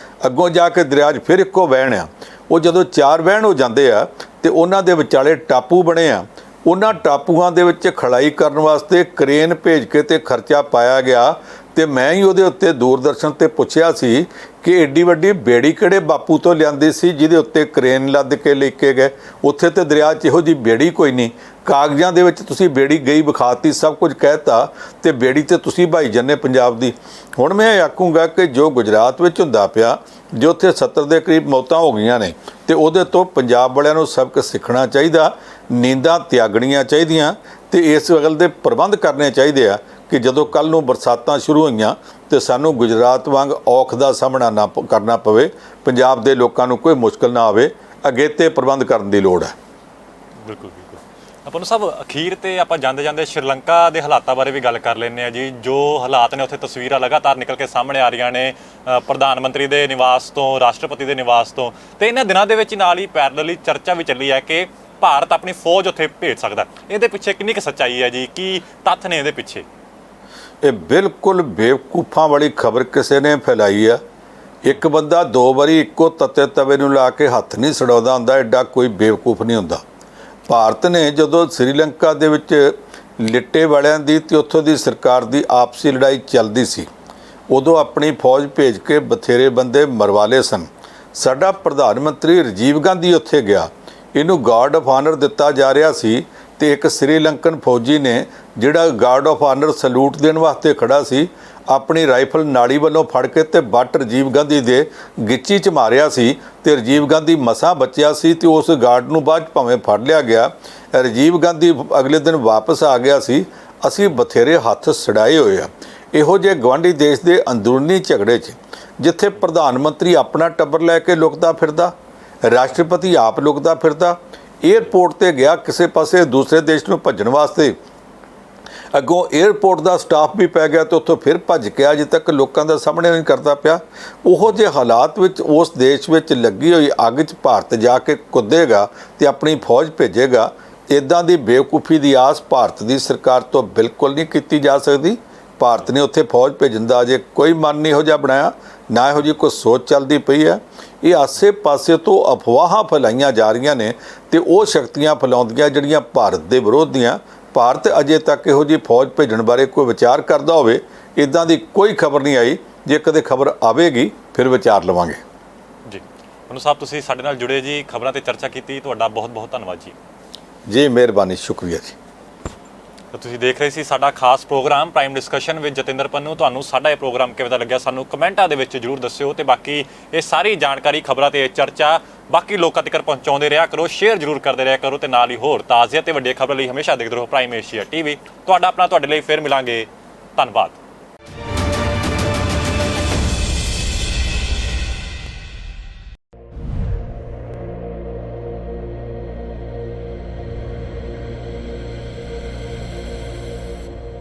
ਅੱਗੋਂ ਜਾ ਕੇ ਦਰਿਆ 'ਚ ਫਿਰ ਇੱਕੋ ਵਹਿਣ ਆ, ਉਹ ਜਦੋਂ 4 ਵਹਿਣ ਹੋ ਜਾਂਦੇ ਆ ਤੇ ਉਹਨਾਂ ਦੇ ਵਿਚਾਲੇ ਟਾਪੂ ਬਣੇ ਆ। ਉਹਨਾਂ ਟਾਪੂਆਂ ਦੇ ਵਿੱਚ ਖੜਾਈ ਕਰਨ ਵਾਸਤੇ ਕ੍ਰੇਨ ਭੇਜ ਕੇ ਤੇ ਖਰਚਾ ਪਾਇਆ ਗਿਆ ਤੇ ਮੈਂ ਹੀ ਉਹਦੇ ਉੱਤੇ ਦੂਰਦਰਸ਼ਨ ਤੇ ਪੁੱਛਿਆ ਸੀ ਕਿ ਏਡੀ ਵੱਡੀ ਬੇੜੀ ਕਿਹੜੇ ਬਾਪੂ ਤੋਂ ਲਿਆਂਦੀ ਸੀ ਜਿਹਦੇ ਉੱਤੇ ਕ੍ਰੇਨ ਲੱਦ ਕੇ ਲੈ ਕੇ ਗਏ। ਉੱਥੇ ਤੇ ਦਰਿਆ 'ਚ ਇਹੋ ਜਿਹੀ ਬੇੜੀ ਕੋਈ ਨਹੀਂ। ਕਾਗਜ਼ਾਂ ਦੇ ਵਿੱਚ ਤੁਸੀਂ ਬੇੜੀ ਗਈ ਵਿਖਾਤੀ, ਸਭ ਕੁਝ ਕਹਿਤਾ, ਤੇ ਬੇੜੀ ਤੇ ਤੁਸੀਂ ਭਾਈ ਜੰਨੇ ਪੰਜਾਬ ਦੀ। ਹੁਣ ਮੈਂ ਆਖੂੰਗਾ ਕਿ ਜੋ ਗੁਜਰਾਤ ਵਿੱਚ ਹੁੰਦਾ ਪਿਆ, ਜੋ ਉੱਥੇ 70 ਦੇ ਕਰੀਬ ਮੌਤਾਂ ਹੋ ਗਈਆਂ ਨੇ, ਤੇ ਉਹਦੇ ਤੋਂ ਪੰਜਾਬ ਵਾਲਿਆਂ ਨੂੰ ਸਬਕ ਸਿੱਖਣਾ ਚਾਹੀਦਾ, ਨੀਂਦਾਂ ਤਿਆਗਣੀਆਂ ਚਾਹੀਦੀਆਂ, ਤੇ ਇਸ ਗੱਲ ਦੇ ਪ੍ਰਬੰਧ ਕਰਨੇ ਚਾਹੀਦੇ ਆ ਕਿ ਜਦੋਂ ਕੱਲ੍ਹ ਨੂੰ ਬਰਸਾਤਾਂ ਸ਼ੁਰੂ ਹੋਈਆਂ ਤੇ ਸਾਨੂੰ ਗੁਜਰਾਤ ਵਾਂਗ ਔਖ ਦਾ ਸਾਹਮਣਾ ਨਾ ਕਰਨਾ ਪਵੇ, ਪੰਜਾਬ ਦੇ ਲੋਕਾਂ ਨੂੰ ਕੋਈ ਮੁਸ਼ਕਲ ਨਾ ਆਵੇ। ਅਗੇਤੇ ਪ੍ਰਬੰਧ ਕਰਨ ਦੀ ਲੋੜ ਹੈ। ਬਿਲਕੁਲ ਬਿਲਕੁਲ। ਆਪਾਂ ਨੂੰ ਸਭ ਅਖੀਰ ਤੇ ਆਪਾਂ ਜਾਂਦੇ ਜਾਂਦੇ ਸ਼੍ਰੀਲੰਕਾ ਦੇ ਹਾਲਾਤਾਂ ਬਾਰੇ ਵੀ ਗੱਲ ਕਰ ਲੈਂਦੇ ਆ ਜੀ। ਜੋ ਹਾਲਾਤ ਨੇ ਉੱਥੇ ਤਸਵੀਰਾਂ ਲਗਾਤਾਰ ਨਿਕਲ ਕੇ ਸਾਹਮਣੇ ਆ ਰਹੀਆਂ ਨੇ ਪ੍ਰਧਾਨ ਮੰਤਰੀ ਦੇ ਨਿਵਾਸ ਤੋਂ, ਰਾਸ਼ਟਰਪਤੀ ਦੇ ਨਿਵਾਸ ਤੋਂ, ਤੇ ਇਹਨਾਂ ਦਿਨਾਂ ਦੇ ਵਿੱਚ ਨਾਲ ਹੀ ਪੈਰਲਲੀ ਚਰਚਾ ਵੀ ਚੱਲੀ ਹੈ ਕਿ ਭਾਰਤ ਆਪਣੀ ਫੌਜ ਉੱਥੇ ਭੇਜ ਸਕਦਾ। ਇਹਦੇ ਪਿੱਛੇ ਕਿੰਨੀ ਕੁ ਸੱਚਾਈ ਹੈ ਜੀ? ਕੀ ਤੱਥ ਨੇ ਇਹਦੇ ਪਿੱਛੇ? ਇਹ ਬਿਲਕੁਲ ਬੇਵਕੂਫਾਂ ਵਾਲੀ ਖਬਰ ਕਿਸੇ ਨੇ ਫੈਲਾਈ ਆ। ਇੱਕ ਬੰਦਾ 2 ਵਾਰੀ ਇੱਕੋ ਤੱਤੇ ਤਵੇ ਨੂੰ ਲਾ ਕੇ ਹੱਥ ਨਹੀਂ ਛਡਾਉਂਦਾ ਹੁੰਦਾ, ਐਡਾ ਕੋਈ ਬੇਵਕੂਫ ਨਹੀਂ ਹੁੰਦਾ। ਭਾਰਤ ਨੇ ਜਦੋਂ ਸ੍ਰੀਲੰਕਾ ਦੇ ਵਿੱਚ ਲਿੱਟੇ ਵਾਲਿਆਂ ਦੀ ਤੇ ਉੱਥੋਂ ਦੀ ਸਰਕਾਰ ਦੀ ਆਪਸੀ ਲੜਾਈ ਚੱਲਦੀ ਸੀ, ਉਦੋਂ ਆਪਣੀ ਫੌਜ ਭੇਜ ਕੇ ਬਥੇਰੇ ਬੰਦੇ ਮਰਵਾ ਲਏ ਸਨ। ਸਾਡਾ ਪ੍ਰਧਾਨ ਮੰਤਰੀ ਰਾਜੀਵ ਗਾਂਧੀ ਉੱਥੇ ਗਿਆ, ਇਹਨੂੰ ਗਾਰਡ ਆਫ ਆਨਰ ਦਿੱਤਾ ਜਾ ਰਿਹਾ ਸੀ, ਤੇ ਇੱਕ ਸ੍ਰੀਲੰਕਨ ਫੌਜੀ ਨੇ ਜਿਹੜਾ ਗਾਰਡ ਆਫ ਆਨਰ ਸਲੂਟ ਦੇਣ ਵਾਸਤੇ ਖੜਾ ਸੀ, ਆਪਣੀ ਰਾਈਫਲ ਨਾੜੀ ਵੱਲੋਂ ਫੜ ਕੇ ਤੇ ਬੱਟ ਰਾਜੀਵ ਗਾਂਧੀ ਦੇ ਗਿੱਚੀ 'ਚ ਮਾਰਿਆ ਸੀ, ਤੇ ਰਾਜੀਵ ਗਾਂਧੀ ਮਸਾਂ ਬਚਿਆ ਸੀ, ਤੇ ਉਸ ਗਾਰਡ ਨੂੰ ਬਾਅਦ 'ਚ ਭਾਵੇਂ ਫੜ ਲਿਆ ਗਿਆ। ਰਾਜੀਵ ਗਾਂਧੀ ਅਗਲੇ ਦਿਨ ਵਾਪਸ ਆ ਗਿਆ ਸੀ। ਅਸੀਂ ਬਥੇਰੇ ਹੱਥ ਛਡਾਏ ਹੋਏ ਆ ਇਹੋ ਜਿਹੇ ਗਵਾਂਢੀ ਦੇਸ਼ ਦੇ ਅੰਦਰੂਨੀ ਝਗੜੇ 'ਚ, ਜਿੱਥੇ ਪ੍ਰਧਾਨ ਮੰਤਰੀ ਆਪਣਾ ਟੱਬਰ ਲੈ ਕੇ ਲੁਕਦਾ ਫਿਰਦਾ, ਰਾਸ਼ਟਰਪਤੀ ਆਪ ਲੁਕਦਾ ਫਿਰਦਾ, ਏਅਰਪੋਰਟ ਤੇ ਗਿਆ ਕਿਸੇ ਪਾਸੇ ਦੂਸਰੇ ਦੇਸ਼ ਨੂੰ ਭੱਜਣ ਵਾਸਤੇ, ਅੱਗੋਂ ਏਅਰਪੋਰਟ ਦਾ ਸਟਾਫ ਵੀ ਪੈ ਗਿਆ ਤੇ ਉੱਥੋਂ ਫਿਰ ਭੱਜ ਕੇ ਅਜੇ ਤੱਕ ਲੋਕਾਂ ਦਾ ਸਾਹਮਣੇ ਨਹੀਂ ਕਰਦਾ ਪਿਆ। ਉਹੋ ਜਿਹੇ ਹਾਲਾਤ ਵਿੱਚ ਉਸ ਦੇਸ਼ ਵਿੱਚ ਲੱਗੀ ਹੋਈ ਅੱਗ 'ਚ ਭਾਰਤ ਜਾ ਕੇ ਕੁੱਦੇਗਾ ਤੇ ਆਪਣੀ ਫੌਜ ਭੇਜੇਗਾ। ਇੱਦਾਂ ਦੀ ਬੇਵਕੂਫੀ ਦੀ ਆਸ ਭਾਰਤ ਦੀ ਸਰਕਾਰ ਤੋਂ ਬਿਲਕੁਲ ਨਹੀਂ ਕੀਤੀ ਜਾ ਸਕਦੀ। ਭਾਰਤ ਨੇ ਉੱਥੇ ਫੌਜ ਭੇਜਣ ਦਾ ਅਜੇ ਕੋਈ ਮਨ ਨਹੀਂ ਇਹੋ ਜਿਹਾ ਬਣਾਇਆ, ਨਾ ਇਹੋ ਜਿਹੀ ਕੋਈ ਸੋਚ ਚੱਲਦੀ ਪਈ ਹੈ। ਇਹ ਆਸੇ-ਪਾਸੇ ਤੋਂ ਅਫਵਾਹਾਂ ਫੈਲਾਈਆਂ ਜਾ ਰਹੀਆਂ ਨੇ, ਤੇ ਉਹ ਸ਼ਕਤੀਆਂ ਫੈਲਾਉਂਦੀਆਂ ਜਿਹੜੀਆਂ ਭਾਰਤ ਦੇ ਵਿਰੋਧੀਆਂ। ਭਾਰਤ ਅਜੇ ਤੱਕ ਇਹੋ ਜਿਹੀ ਫੌਜ ਭੇਜਣ ਬਾਰੇ ਕੋਈ ਵਿਚਾਰ ਕਰਦਾ ਹੋਵੇ, ਇੱਦਾਂ ਦੀ ਕੋਈ ਖਬਰ ਨਹੀਂ ਆਈ। ਜੇ ਕਦੇ ਖਬਰ ਆਵੇਗੀ ਫਿਰ ਵਿਚਾਰ ਲਵਾਂਗੇ ਜੀ। ਮਨੂ ਸਾਹਿਬ, ਤੁਸੀਂ ਸਾਡੇ ਨਾਲ ਜੁੜੇ ਜੀ, ਖਬਰਾਂ ਤੇ ਚਰਚਾ ਕੀਤੀ, ਤੁਹਾਡਾ ਬਹੁਤ ਬਹੁਤ ਧੰਨਵਾਦ ਜੀ। ਜੀ ਮਿਹਰਬਾਨੀ, ਸ਼ੁਕਰੀਆ ਜੀ। ਤਾਂ ਤੁਸੀਂ ਦੇਖ ਰਹੇ ਸੀ ਸਾਡਾ ਖਾਸ program prime discussion with Jatinder Pannu. ਤੁਹਾਨੂੰ ਸਾਡਾ ਇਹ ਪ੍ਰੋਗਰਾਮ ਕਿਵੇਂ ਦਾ ਲੱਗਿਆ ਸਾਨੂੰ ਕਮੈਂਟਾਂ ਦੇ ਵਿੱਚ ਜ਼ਰੂਰ ਦੱਸਿਓ, ਤੇ ਬਾਕੀ ਇਹ ਸਾਰੀ ਜਾਣਕਾਰੀ, ਖਬਰਾਂ ਤੇ ਚਰਚਾ ਬਾਕੀ ਲੋਕਾਂ ਤੱਕ ਪਹੁੰਚਾਉਂਦੇ ਰਿਹਾ ਕਰੋ, ਸ਼ੇਅਰ ਜ਼ਰੂਰ ਕਰਦੇ ਰਿਹਾ ਕਰੋ, ਤੇ ਨਾਲ ਹੀ ਹੋਰ ਤਾਜ਼ੀਆਂ ਤੇ ਵੱਡੀਆਂ ਖਬਰਾਂ ਲਈ ਹਮੇਸ਼ਾ ਦੇਖਦੇ ਰਹੋ ਪ੍ਰਾਈਮ ਏਸ਼ੀਆ ਟੀਵੀ। ਤੁਹਾਡਾ ਆਪਣਾ, ਤੁਹਾਡੇ ਲਈ ਫਿਰ ਮਿਲਾਂਗੇ। ਧੰਨਵਾਦ।